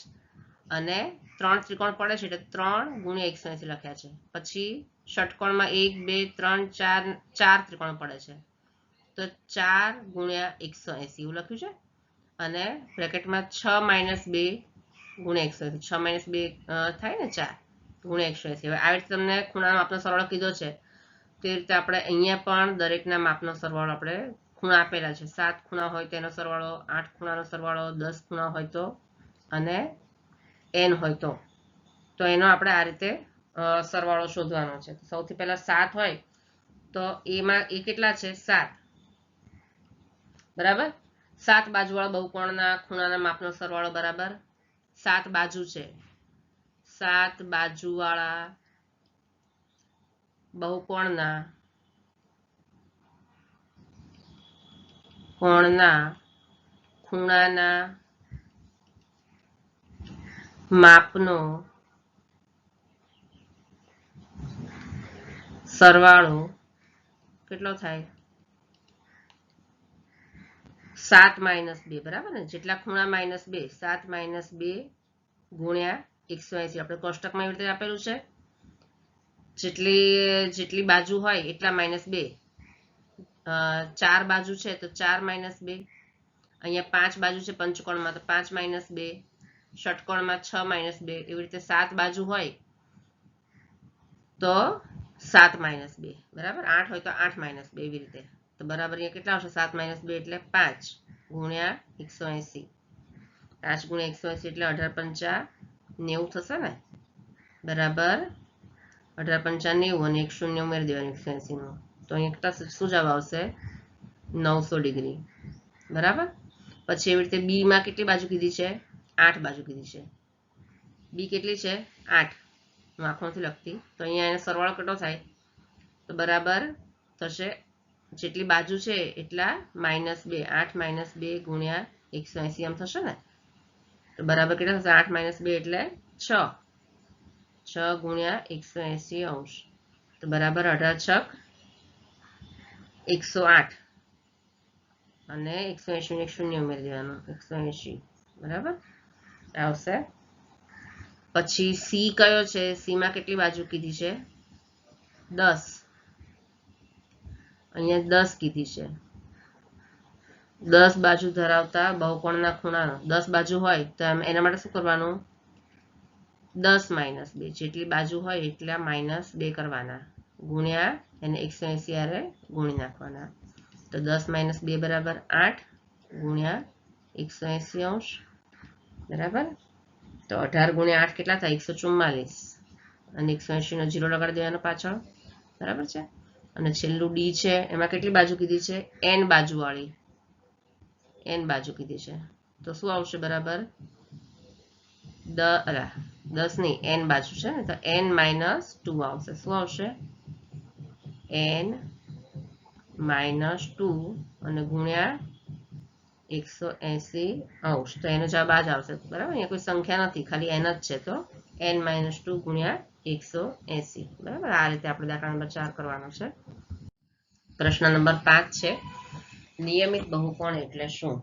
અને 3 ત્રિકોણ પડે છે એટલે 3 ગુણ્યા 180 લખ્યા છે. પછી ષટકોણમાં 1, 2, 3, 4 ત્રિકોણ પડે છે, તો 4 ગુણ્યા 180 એવું લખ્યું છે. અને બ્રેકેટમાં 6 માઇનસ 2 ગુણ્યા 180, 6 માઇનસ 2 થાય ને 4 ગુણ્યા 180. હવે આવી રીતે તમને ખૂણાના માપનો સરવાળો કીધો છે, તે રીતે આપણે અહીંયા પણ દરેકના માપનો સરવાળો આપણે ખૂણા આપેલા છે. 7 ખૂણા હોય તેનો સરવાળો, 8 ખૂણાનો સરવાળો, 10 ખૂણા હોય તો, અને n હોય તો એનો આપણે આ રીતે સરવાળો શોધવાનો છે. સૌથી પહેલા 7 હોય તો એમાં એ કેટલા છે? 7, બરાબર? 7 બાજુવાળા બહુકોણના ખૂણાના માપનો સરવાળો બરાબર 7 બાજુ છે. 7 બાજુવાળા બહુકોણના ખૂણાના માપનો સરવાળો કેટલો થાય? 7 - 2 બરાબર ને, જેટલા ખૂણા -2 7 - 2 ગુણ્યા 180 આપણે કોષ્ટકમાં એવી રીતે આપેલું છે, જેટલી બાજુ હોય એટલા -2, 4 બાજુ છે તો 4 - 2, અહીંયા 5 બાજુ છે પંચકોણમાં તો 5 - 2, ષટકોણમાં 6 - 2, એવી રીતે 7 બાજુ હોય તો 7 - 2 બરાબર, 8 હોય તો 8 - 2 એવી રીતે. તો બરાબર અહીંયા કેટલા આવશે? 7 - 2 એટલે 5 ગુણ્યા 180, 5 ગુણ્યા 180 એટલે 18 × 5 90 થશે ને, બરાબર 18 × 5 90 અને 1 શૂન્ય ઉમેરી દેવાનું 180 નું, તો અહીંયા કેટલા શું જવાબ આવશે? 900 ડિગ્રી બરાબર. પછી એવી રીતે બી માં કેટલી બાજુ કીધી છે? 8 બાજુ કીધી છે. બી કેટલી છે? 8. હું આખો નથી લખતી, તો અહીંયા એનો સરવાળો કેટલો થાય? તો બરાબર થશે જેટલી બાજુ છે એટલા -2, 8 - 2 ગુણ્યા 180 એમ થશે ને, તો બરાબર કેટલા થશે? 8 - 2 એટલે 6, 6 ગુણ્યા 180 અંશ, તો બરાબર 18 × 108 અને 180 ને શૂન્ય ઉમેરી દેવાનું 180 બરાબર આવશે. પછી સી કયો છે? સી માં કેટલી બાજુ કીધી છે? 10, અહીંયા 10 કીધી છે. 10 બાજુ ધરાવતા બહુકોણના ખૂણાનો 10 બાજુ હોય તો એના માટે શું કરવાનું? 10 - 2, જેટલી બાજુ હોય એટલા -2 કરવાના ગુણ્યા એને 180 હારે ગુણી નાખવાના, તો 10 - 2 બરાબર 8 ગુણ્યા 180 અંશ બરાબર. તો 18 ગુણ્યા 8 કેટલા થાય? 144 અને 180 નો 0 લગાડી દેવાનો પાછળ બરાબર છે. અને છેલ્લું ડી છે, એમાં કેટલી બાજુ કીધી છે? n બાજુ વાળી, n બાજુ કીધી છે, તો શું આવશે? બરાબર 10 નહીં, n બાજુ છે ને, તો n - 2 આવશે. શું આવશે? n - 2 અને ગુણ્યા 180 અંશ, તો એનો જવાબ આ જ આવશે બરાબર. અહીંયા કોઈ સંખ્યા નથી, ખાલી n જ છે, તો n - 2 ગુણ્યા 180 બરાબર. આ રીતે આપણે દાખલા નંબર 4 કરવાનો છે. પ્રશ્ન નંબર 5 છે, નિયમિત બહુકોણ એટલે શું?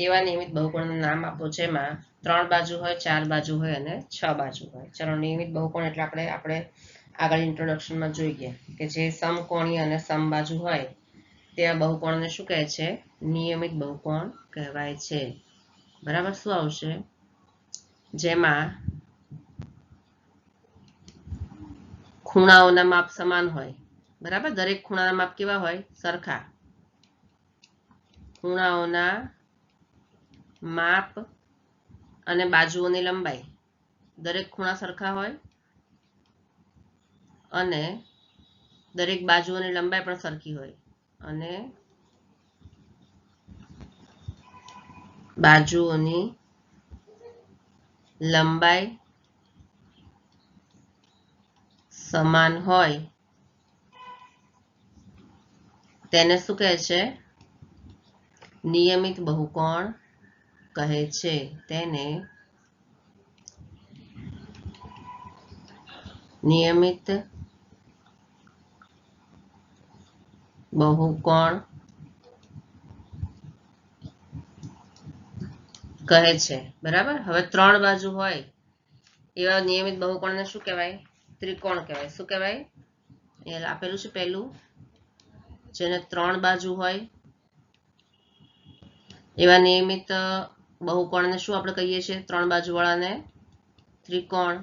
એવા નિયમિત બહુકોણનું નામ આપો જેમાં 3 બાજુ હોય, 4 બાજુ હોય અને 6 બાજુ હોય. ચલો, નિયમિત બહુકોણ એટલે આપણે આગળ ઇન્ટ્રોડક્શનમાં જોઈએ કે જે સમકોણીય અને સમબાજુ હોય તેવા બહુકોણને શું કહે છે? નિયમિત બહુકોણ કહેવાય છે બરાબર. શું આવશે? જેમાં ખૂણાઓના માપ સમાન હોય બરાબર. દરેક ખૂણાના માપ કેવા હોય? સરખા. ખૂણાઓના માપ અને બાજુઓની લંબાઈ, દરેક ખૂણા સરખા હોય અને દરેક બાજુઓની લંબાઈ પણ સરખી હોય અને બાજુઓની લંબાઈ સમાન હોય તેને શું કહે છે? નિયમિત બહુકોણ કહે છે. તેને નિયમિત બહુકોણ કહે છે બરાબર. હવે 3 બાજુ હોય એવા નિયમિત બહુકોણને શું કહેવાય? ત્રિકોણ કહેવાય. શું કહેવાય? એ આપેલું છે પહેલું, જેને 3 બાજુ હોય એવા નિયમિત બહુકોણને શું આપણે કહીએ છીએ? 3 બાજુ વાળાને ત્રિકોણ.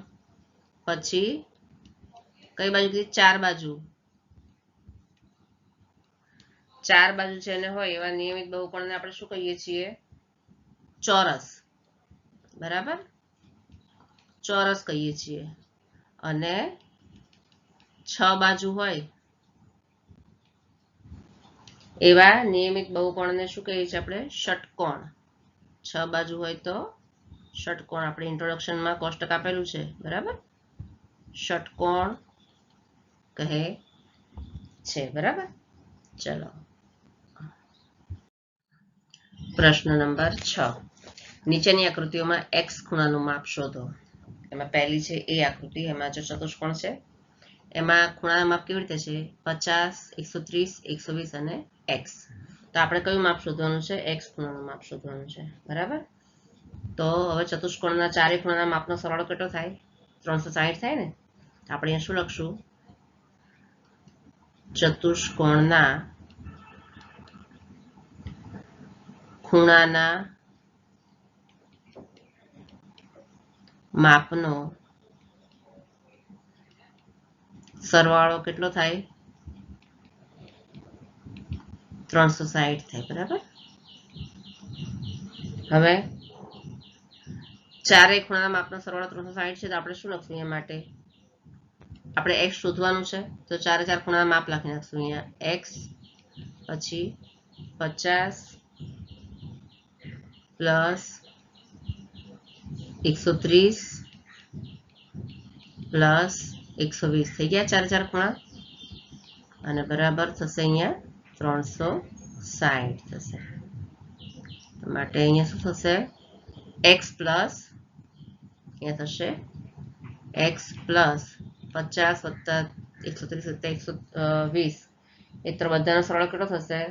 પછી કઈ બાજુ કીધી? 4 બાજુ. 4 બાજુ જેને હોય એવા નિયમિત બહુકોણને આપણે શું કહીએ છીએ? ચોરસ બરાબર, ચોરસ કહીએ છીએ. અને 6 બાજુ હોય એવા નિયમિત બહુકોણને શું કહીએ છીએ આપણે? ષટકોણ. 6 બાજુ હોય તો ષટકોણ. આપણે ઇન્ટ્રોડક્શનમાં કોષ્ટક આપેલું છે બરાબર. ષટકોણ કહે છે બરાબર. ચલો, પ્રશ્ન નંબર 6, નીચેની આકૃતિઓમાં x ખૂણાનું માપ શોધો. એમાં પહેલી છે એ આકૃતિ, એમાં જો ચતુષ્કોણ છે એમાં ખૂણાના માપ કેવી રીતે છે? 50, 130, 120 અને x. તો આપણે કયું માપ શોધવાનું છે? એક્સ ખૂણાનું માપ શોધવાનું છે, બરાબર. તો હવે ચતુષ્કોણના ચારે ખૂણાના માપનો સરવાળો કેટલો થાય? 360 થાય ને. તો આપણે અહીંયા શું લખશું? ચતુષ્કોણના ખૂણાના માપનો સરવાળો કેટલો થાય? 360 થાય, બરાબર. હવે ચારે ખૂણાના માપનો સરવાળો 360 છે, તો આપણે શું લખશું અહીંયા માટે? આપણે એક્સ શોધવાનું છે, તો ચારે ચાર ખૂણાના માપ લખી નાખશું અહીંયા. એક્સ પછી 50 પ્લસ 130 પ્લસ 120 થઈ ગયા ચારે ચાર ખૂણા, અને બરાબર થશે અહીંયા 360 થશે. માટે અહીંયા શું થશે? એક્સ પ્લસ અહીંયા થશે એક્સ પ્લસ 50 વત્તા 130 વત્તા 120, એ તો બધાનો સરવાળો કેટલો થશે?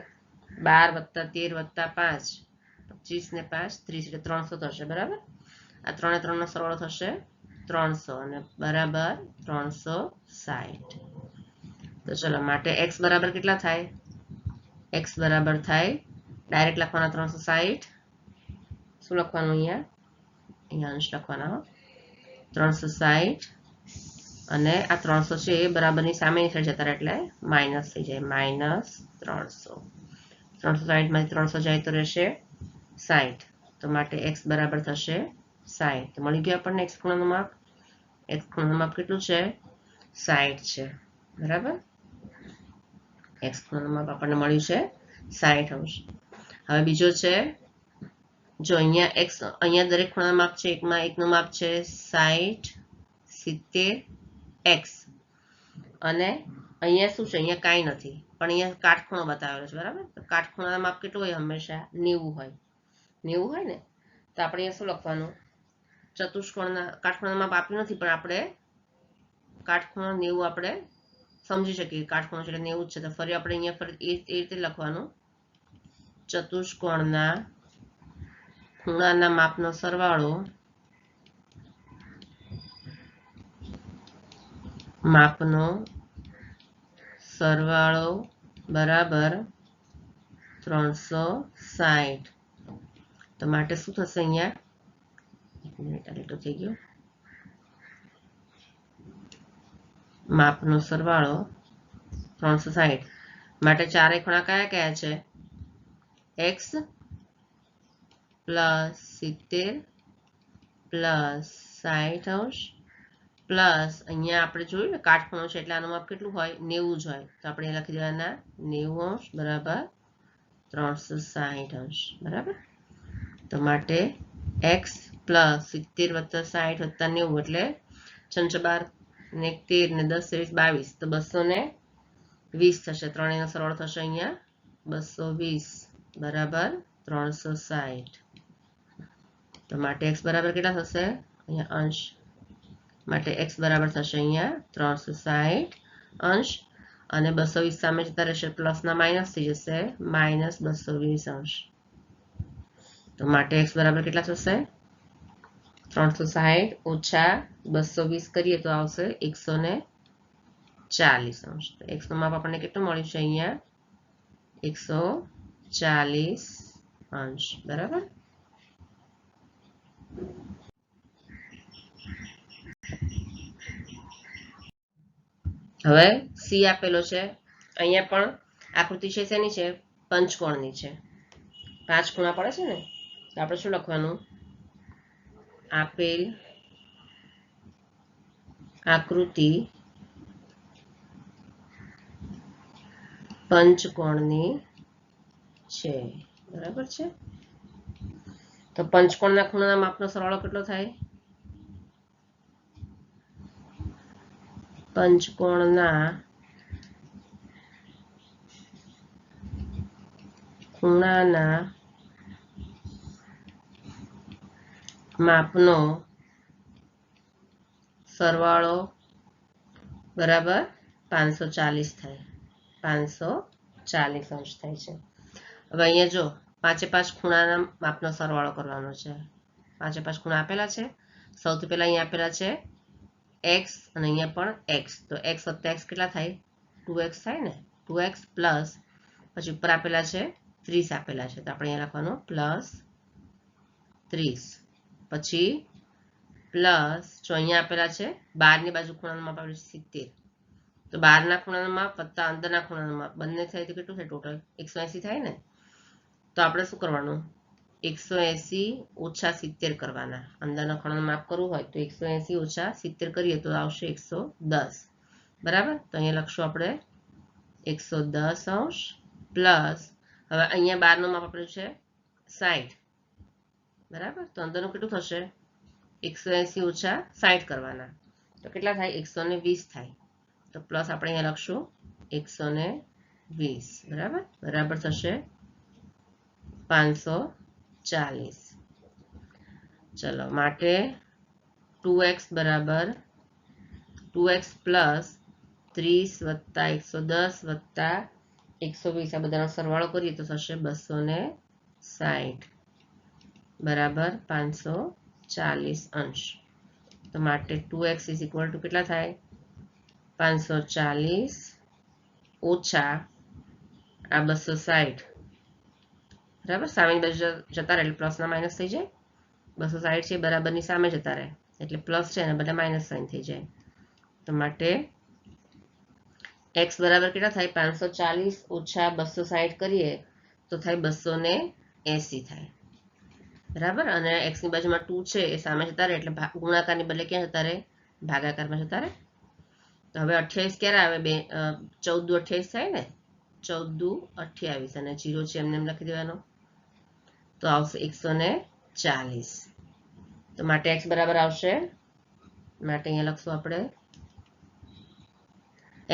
12 વત્તા 13 વત્તા 5, 25 ને 5 30, એટલે 300 થશે, બરાબર. આ 3 ને 3 નો સરવાળો થશે 300 અને બરાબર 360. તો ચલો માટે x બરાબર કેટલા થાય? x બરાબર થાય, ડાયરેક્ટ લખવાના 360. શું લખવાનું અહીંયા? અહીંયા અંશ લખવાના 360, અને આ 300 છે એ બરાબરની સામેની સાઈડ જતા રહે એટલે માઇનસ થઈ જાય, માઇનસ 300. 360 માંથી 300 જાય તો રહેશે 60. તો માટે x બરાબર થશે 60. તો મળી ગયું આપણને x ખૂણાનું માપ. x ખૂણાનું માપ કેટલું છે? 60 છે, બરાબર. x ખૂણાનું માપ આપણને મળ્યું છે 60 અંશ. હવે બીજો છે, જો અહીંયા x, અહીંયા દરેક ખૂણાનું માપ છે, એકમાં એકનું માપ છે 60 70 x, અને અહીંયા શું છે? અહીંયા કાંઈ નથી, પણ અહીંયા કાટખૂણો બતાવેલો છે, બરાબર. તો કાટખૂણાનું માપ કેટલું હોય? હંમેશા 90 હોય. 90 હોય ને, તો આપણે અહીંયા શું લખવાનું? ચતુષ્કોણના કાટખૂણાનું માપ આપ્યું નથી, પણ આપણે કાટખૂણો 90 આપણે સમજી શકીએ. કાટખૂણો છે એટલે 90 છે, તો ફરી આપણે અહીંયા ફરી એ રીતે લખવાનું. ચતુષ્કોણના ખૂણાના માપનો સરવાળો બરાબર 360. તો માટે શું થશે અહીંયા? એક મિનિટ, આ લીટો થઈ ગયો. માપનો સરવાળો 360 માટે ચારે ખૂણા કયા કયા છે? x પ્લસ 70 પ્લસ 60 અંશ પ્લસ અહીંયા આપણે જોયું ને કાટખૂણો છે એટલે આનું માપ કેટલું હોય? 90 જ હોય. તો આપણે લખી દેવાના 90 અંશ બરાબર 360 અંશ, બરાબર. તો માટે x પ્લસ 70 વત્તા 60 વત્તા 90 એટલે 6 12 ને 13 ને 10 22, તો 220 થશે. ત્રણેયનો સરવાળો થશે અહીંયા 220 બરાબર 360. તો માટે x બરાબર કેટલા થશે? અહીંયા અંશ માટે x બરાબર થશે અહીંયા 360 અંશ, અને 220 સામે જતા રહેશે, પ્લસના માઇનસ થઈ જશે, માઇનસ 220 અંશ. તો માટે x બરાબર કેટલા થશે? 360 ઓછા 220 કરીએ તો આવશે 140 અંશ. તો x નું માપ આપણને કેટલું મળ્યું છે? અહીંયા 140 અંશ, બરાબર. હવે c આપેલો છે. અહીંયા પણ આકૃતિ છે શેની છે? પંચકોણની છે. 5 ખૂણા પડે છે ને, તો આપણે શું લખવાનું? આપેલ આકૃતિ પંચકોણની છે, બરાબર છે. તો પંચકોણના ખૂણાના માપનો સરવાળો કેટલો થાય? પંચકોણના ખૂણાના માપનો સરવાળો બરાબર 540 થાય, 540 અંશ થાય છે. હવે અહીંયા જો 5 ખૂણાના માપનો સરવાળો કરવાનો છે. 5 ખૂણા આપેલા છે. સૌથી પહેલા અહીંયા આપેલા છે x અને અહીંયા પણ x. તો x વત્તા x કેટલા થાય? 2x થાય ને. 2x પ્લસ પછી ઉપર આપેલા છે 30 આપેલા છે. તો આપણે અહીંયા લખવાનું પ્લસ 30. પછી પ્લસ જો અહીંયા આપેલા છે 12ની બાજુ ખૂણાનું માપ આપ્યું છે 70. તો 12ના ખૂણાનું માપ વત્તા અંદરના ખૂણાનું માપ બંને થાય તો કેટલું થાય ટોટલ? 180 થાય ને. તો આપણે શું કરવાનું? 180 ઓછા 70 કરવાના. અંદરના ખૂણાનું માપ કરવું હોય તો 180 ઓછા 70 કરીએ તો આવશે 110. બરાબર. તો અહીંયા લખશું આપણે 110 પ્લસ હવે અહીંયા 12નું માપ આપેલું છે 60. બરાબર. તો અંદરનું કેટલું થશે? 180 ઓછા 60 કરવાના. તો કેટલા થાય? 120 થાય. તો પ્લસ આપણે અહીંયા લખશું 120. બરાબર. બરાબર થશે 540. ચલો માટે 2x બરાબર 2x પ્લસ 30 વત્તા 110 વત્તા 120 આ બધાનો સરવાળો કરીએ તો થશે 260 બરાબર 540 તો માટે 2x ઇઝ ઇક્વલ ટુ કેટલા થાય? 540 ઓછા આ 260. બરાબર. સામેની બાજુ જતા રહે એટલે પ્લસના માઇનસ થઈ જાય. 260 છે બરાબરની સામે જતા રહે એટલે પ્લસ છે અને બધા માઇનસ સાઇન થઈ જાય. તો માટે x બરાબર કેટલા થાય? 540 ઓછા 260 કરીએ તો થાય 280 થાય. બરાબર. અને x ની બાજુમાં 2 છે એ સામે જતા રહે એટલે ગુણાકારની બદલે ક્યાં જતા રહે? ભાગાકારમાં જતા રહે. તો હવે 28 ક્યારે આવે? 14 28 થાય ને. 14 28 અને 0 છે એમને એમ લખી દેવાનો. તો આવશે 140. તો માટે x બરાબર આવશે માટે અહીંયા લખશું આપણે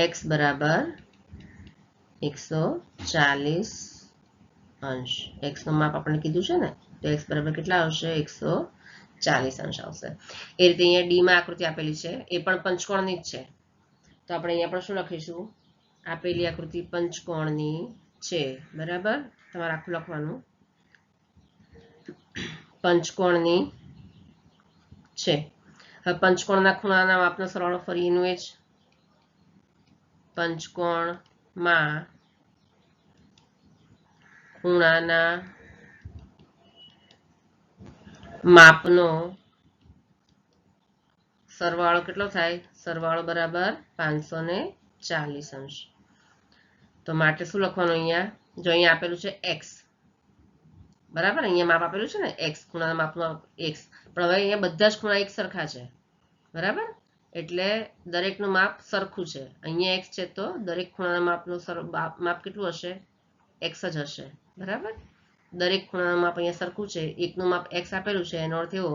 x બરાબર 140 અંશ. x નું માપ આપણે કીધું છે ને. તો x બરાબર કેટલા આવશે? 140 અંશ આવશે. એ રીતે અહીંયા ડી માં આકૃતિ આપેલી છે એ પણ પંચકોણની જ છે. તો આપણે અહીંયા પણ શું લખીશું? આપેલી આકૃતિ પંચકોણની છે. બરાબર. તમારે આખું લખવાનું પંચકોણની છે. હવે પંચકોણના ખૂણાના માપનો સરવાળો ફરી એનું એ જ. પંચકોણમાં ખૂણાના માપનો સરવાળો કેટલો થાય? સરવાળો બરાબર 540 અંશ. તો માટે શું લખવાનું અહીંયા? જો અહીંયા આપેલું છે x. બરાબર. અહીંયા માપ આપેલું છે ને x ખૂણાના માપનું x. પણ હવે અહીંયા બધા જ ખૂણા એક સરખા છે. બરાબર. એટલે દરેકનું માપ સરખું છે. અહીંયા x છે તો દરેક ખૂણાના માપનું માપ કેટલું હશે? x જ હશે. બરાબર. દરેક ખૂણાનું માપ અહીંયા સરખું છે. એકનું માપ x આપેલું છે એનો અર્થ એવો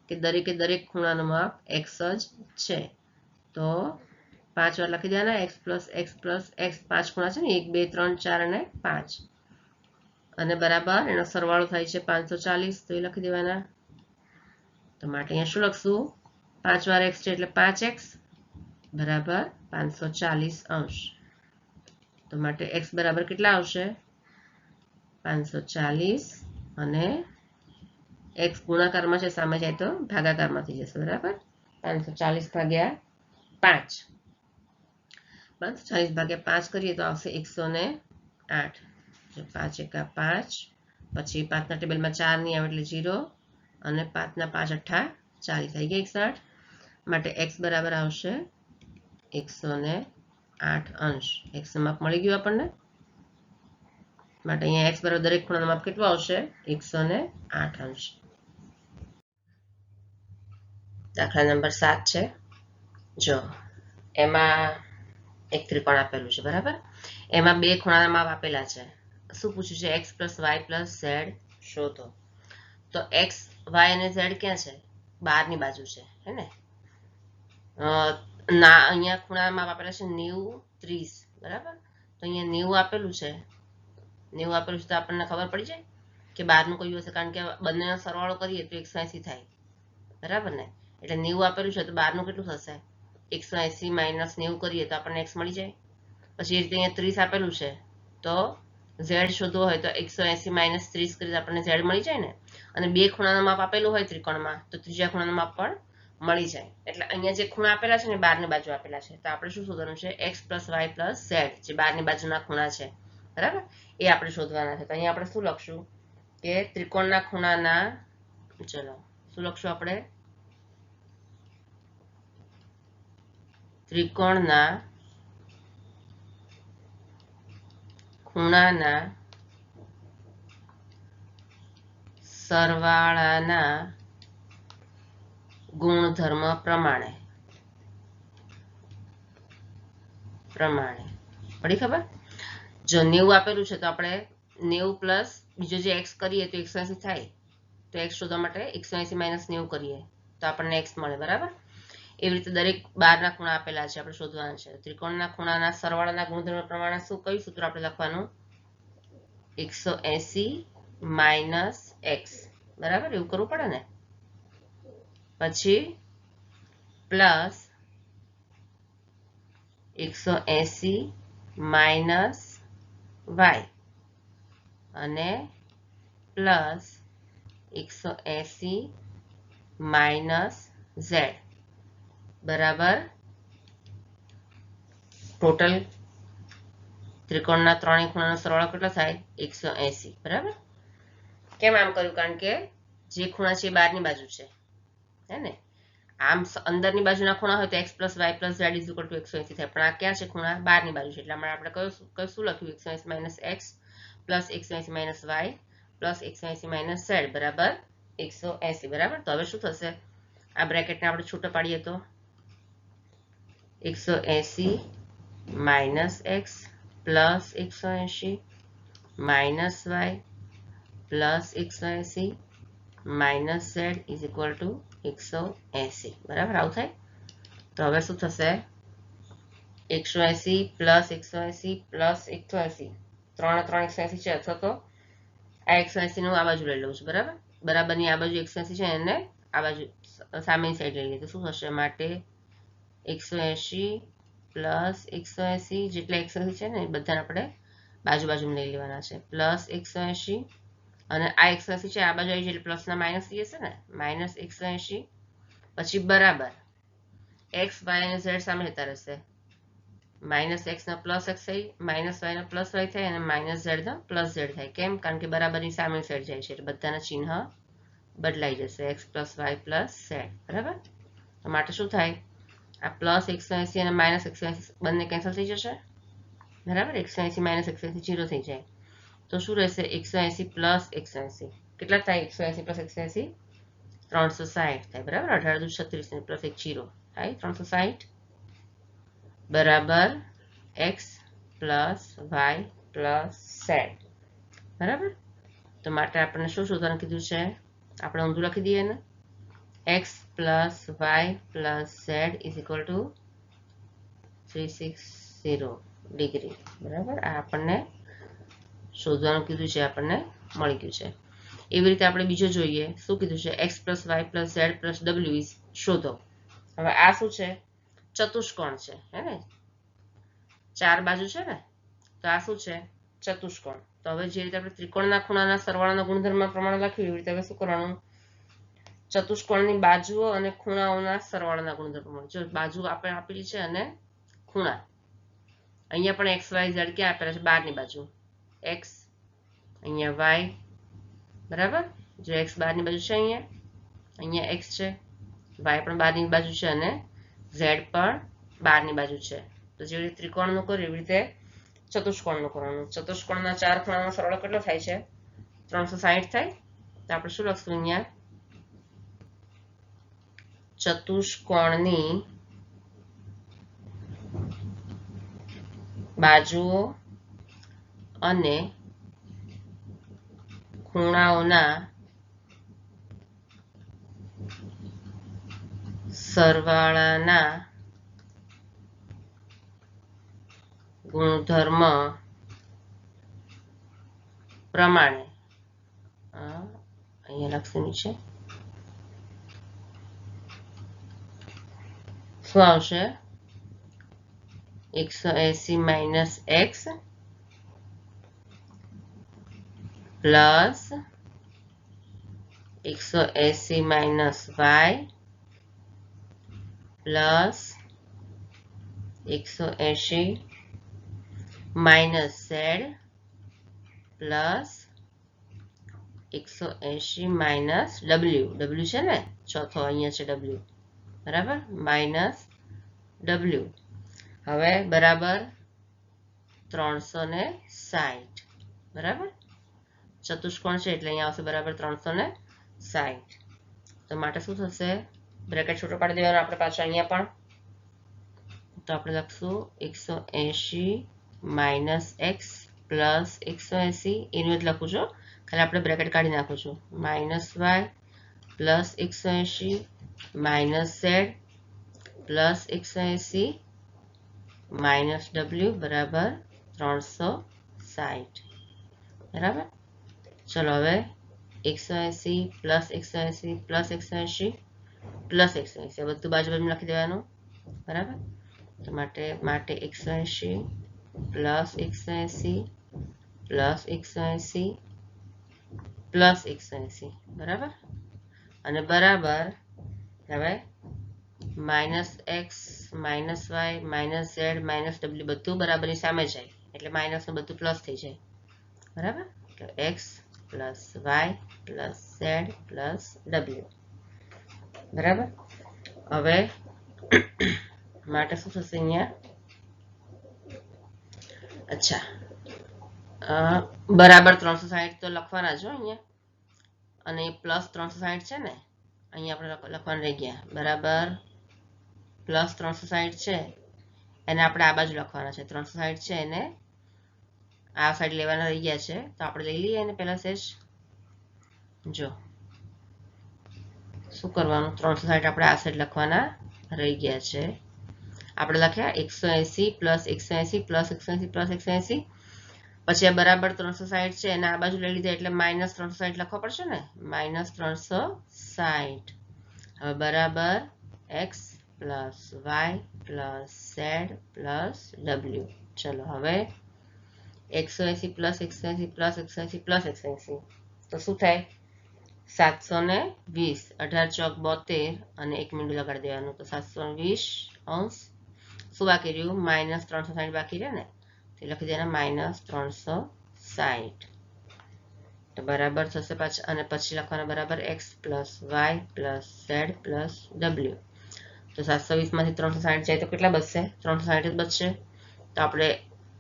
કે દરેકે દરેક ખૂણાનું માપ x જ છે. તો 5 વાર લખી દેવાના x plus x plus x. 5 ખૂણા છે ને 1 2 3 4 અને 5 અને બરાબર એનો સરવાળો થાય છે 540. તો એ લખી દેવાના. તો માટે અહીંયા શું લખશું? 5 વાર x છે એટલે 5x બરાબર 540 અંશ. તો માટે x બરાબર કેટલા આવશે? 540 અને x ગુણાકારમાં છે સામે જાય તો ભાગાકારમાં થઈ જશે. બરાબર. 540 ભાગ્યા 5. 540 ભાગ્યા 5 કરીએ તો આવશે 108. 5 એકા 5 પછી 5 ના ટેબલમાં 4 નહીં આવે એટલે 0 અને 5 ના 5 અઠ્ઠા 40 થઈ ગયા 108. માટે x બરાબર આવશે 108 અંશ. x નું માપ મળી ગયું આપણને. માટે અહીંયા x બરાબર દરેક ખૂણાનું માપ કેટલું આવશે? 108 અંશ. દાખલા નંબર 7 છે. જો એમાં એક ત્રિકોણ આપેલું છે. બરાબર. એમાં બે ખૂણાના માપ આપેલા છે. શું પૂછ્યું છે? x plus y plus z શોધો. તો x y અને z ક્યાં છે? બહારની બાજુ છે. હે ને. અહીંયા ખૂણાના માપ આપેલા છે 90 30. બરાબર. તો અહીંયા 90 આપેલું છે. 90 આપેલું છે તો આપણને ખબર પડી જાય કે બહારનું કયું હશે. કારણ કે બંનેનો સરવાળો કરીએ તો 180 થાય. બરાબર ને. એટલે 90 આપેલું છે તો બહારનું કેટલું થશે? 180 માઇનસ 90 કરીએ તો આપણને x મળી જાય. પછી એ રીતે અહીંયા 30 આપેલું છે તો ઝેડ શોધવો હોય તો 180 - 30 કરી આપણને ઝેડ મળી જાય ને, અને બે ખૂણાનું માપ આપેલું હોય ત્રિકોણમાં તો ત્રીજા ખૂણાનું માપ પણ મળી જાય. એટલે અહીંયા જે ખૂણા આપેલા છે ને બહારની બાજુ આપેલા છે, તો આપણે શું શોધવાનું છે? x + y + z, જે બહારની બાજુના ખૂણા છે, બરાબર, એ આપણે શોધવાના છે. તો અહીંયા આપણે શું લખશું કે ત્રિકોણના ખૂણાના, ચલો શું લખશું આપણે? ત્રિકોણના ખૂણાના સરવાળાના ગુણધર્મ પ્રમાણે પડી ખબર? જો 90 આપેલું છે તો આપણે 90 + બીજો જે x કરીએ તો 180 થાય, તો x શોધવા માટે 180 - 90 કરીએ તો આપણને x મળે, બરાબર. એવી રીતે દરેક બારના ખૂણા આપેલા છે, આપણે શોધવાના છે. ત્રિકોણના ખૂણાના સરવાળાના ગુણધર્મ પ્રમાણે શું, કયું સૂત્ર આપણે લખવાનું? 180 - x, બરાબર, એવું કરવું પડે ને. પછી પ્લસ 180 - y અને પ્લસ 180 - z બરાબર ટોટલ ત્રિકોણના ત્રણેય ખૂણાનો સરવાળો કેટલો થાય? 180, બરાબર. કેમ આમ કર્યું? કારણ કે જે ખૂણા છે એ બહારની બાજુ છે, હે ને. આમ અંદરની બાજુના ખૂણા હોય તો x + y + z = 180 થાય, પણ આ ક્યાં છે? ખૂણા બહારની બાજુ છે, એટલે આપણે શું લખ્યું? 180 - x + 180 - y + 180 - z બરાબર 180, બરાબર. તો હવે શું થશે? આ બ્રેકેટને આપણે છૂટો પાડીએ તો 180 - x + 180 - y + 180 - z = 180, બરાબર. આવું થાય. તો હવે શું થશે? 180 + 180 + 180, 3 ને 3 180 છે, અથવા તો આ 180 નું આ બાજુ લઈ લઉં છું, બરાબર. બરાબરની આ બાજુ 180 છે, એને આ બાજુ સામેની સાઈડ લઈ લઈએ તો શું થશે? માટે 180 + 180, જેટલા 180 છે ને એ બધાને આપણે બાજુ બાજુમાં લઈ લેવાના છે, પ્લસ 180, અને આ 180 છે આ બાજુ આવી જાય એટલે પ્લસના માઇનસ થઈ જશે ને, -180, પછી બરાબર x, y અને z સામે જતા રહેશે, -x ના +x થાય, -y ના +y થાય, અને -z ના +z થાય. કેમ? કારણ કે બરાબરની સામે સાઈડ જાય છે એટલે બધાના ચિહ્ન બદલાઈ જશે, x + y + z, બરાબર. તો માટે શું થાય? આ +180 અને -180 બંને કેન્સલ થઈ જશે, બરાબર. 180 - 180 0 થઈ જાય, તો શું રહેશે? 180 + 180 કેટલા થાય? 180 + 180 360 થાય, બરાબર. 18 દુ 36 + 1 0 થાય 360, બરાબર x + y + z, બરાબર. તો માટે આપણને શું શોધવાનું કીધું છે? આપણે ઊંધું લખી દઈએ ને, x + y + z = 360 ડિગ્રી, બરાબર. આ આપણને શોધવાનું કીધું છે, આપણને મળી ગયું છે. એવી રીતે આપણે બીજો જોઈએ, શું કીધું છે? x + y + z + w શોધો. હવે આ શું છે? ચતુષ્કોણ છે, હે ને, ચાર બાજુ છે ને, તો આ શું છે? ચતુષ્કોણ. તો હવે જે રીતે આપણે ત્રિકોણના ખૂણાના સરવાળાના ગુણધર્મ પ્રમાણે લખ્યું એવી રીતે હવે શું કરવાનું? ચતુષ્કોણની બાજુઓ અને ખૂણાઓના સરવાળાના ગુણધર્મ. જો બાજુ આપણે આપેલી છે અને ખૂણા, અહીંયા પણ x, y, z ક્યાં આપેલા છે? બહારની બાજુ. x, અહીંયા y, બરાબર. જો x બહારની બાજુ છે, અહીંયા x છે, y પણ બહારની બાજુ છે, અને z પણ બહારની બાજુ છે. તો જેવી રીતે ત્રિકોણનું કર્યું એવી રીતે ચતુષ્કોણનું કરવાનું. ચતુષ્કોણના ચાર ખૂણાનો સરવાળો કેટલો થાય છે? 360 થાય. તો આપણે શું લખશું? અહીંયા ચતુષ્કોણની બાજુઓ અને ખૂણાઓના સરવાળાના ગુણધર્મ પ્રમાણે, અહીંયા લખશું નીચે શું આવશે? 180 - x plus 180 minus y plus 180 minus z plus 180 minus W, W છે ને ચોથો અહીંયા છે ડબલ્યુ, બરાબર, માઇનસ ડબલ્યુ. હવે બરાબર 360, બરાબર, ચતુષ્કોણ છે એટલે અહીંયા આવશે બરાબર 360. તો માટે શું થશે, બ્રેકેટ છૂટો પાડી દેવાનો આપણે પાછો અહીંયા પણ. તો આપણે લખશું 180 માઇનસ એક્સ પ્લસ 180, એનું જ લખું છું, ખાલી આપણે બ્રેકેટ કાઢી નાખું છું, minus y plus 180 minus z plus 180 minus ડબલ્યુ બરાબર 360, બરાબર. ચલો હવે 180 પ્લસ 180 પ્લસ 180 પ્લસ 180 બધું બાજુ બાજુ લખી દેવાનું, બરાબર. તો માટે 180 પ્લસ 180 પ્લસ 180 પ્લસ 180, બરાબર. અને બરાબર હવે minus x minus y minus z minus ડબલ્યુ બધું બરાબરની સામે જાય એટલે માઇનસનું બધું પ્લસ થઈ જાય, બરાબર. એટલે x plus y plus z plus ડબલ્યુ, બરાબર. હવે માટે શું થશે અહીંયા, અચ્છા બરાબર 360 તો લખવાના જ હોય અહીંયા, અને પ્લસ 360 છે ને અહીંયા આપણે લખવાનું રહી ગયા, બરાબર પ્લસ 360 છે એને આપણે આ બાજુ લખવાના છે, 360 છે એને આ સાઈડ લેવાના રહી ગયા છે, તો આપણે લઈ લઈએ એને પહેલા સેજ. જો શું કરવાનું, 360 આપણે આ સાઈડ લખવાના રહી ગયા છે, આપણે લખ્યા 180 પ્લસ 180 પ્લસ 180 પ્લસ 180, પછી આ બરાબર 360 છે એને આ બાજુ લઈ લીધા એટલે માઇનસ 360 લખવા પડશે ને, માઇનસ 360. હવે બરાબર x plus y plus z plus ડબલ્યુ. ચલો હવે 180 પ્લસ 180 પ્લસ 180 પ્લસ 180 તો શું થાય, 720, 18 ચોક 72 અને 1 મિનિટ લગાડી દેવાનું, તો 720 અંશ. શું બાકી રહ્યું, માઇનસ 360 બાકી રહે ને, તો લખી દેવાના માઇનસ 360. તો બરાબર થશે પાછા, અને પછી લખવાના બરાબર x plus y plus z plus ડબલ્યુ. તો 720 માંથી 360 જાય તો કેટલા બચશે, 360 જ બચશે. તો આપણે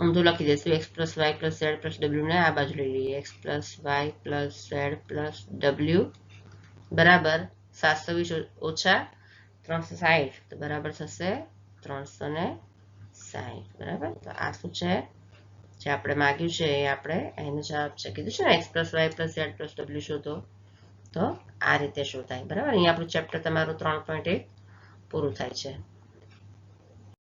ઊંધું લખી દઈશું, x plus y plus z plus ડબલ્યુ ને આ બાજુ લઈ લઈએ, x plus y plus z plus ડબલ્યુ બરાબર 720 ઓછા 360 તો બરાબર થશે 360, બરાબર. તો આ શું છે જે આપણે માંગ્યું છે એ આપણે એનો જવાબ છે, કીધું છે ને x plus y plus z plus ડબલ્યુ શોધો, તો આ રીતે શોધાય, બરાબર. અહીંયા આપણું ચેપ્ટર તમારું 3.1 પૂરું થાય છે.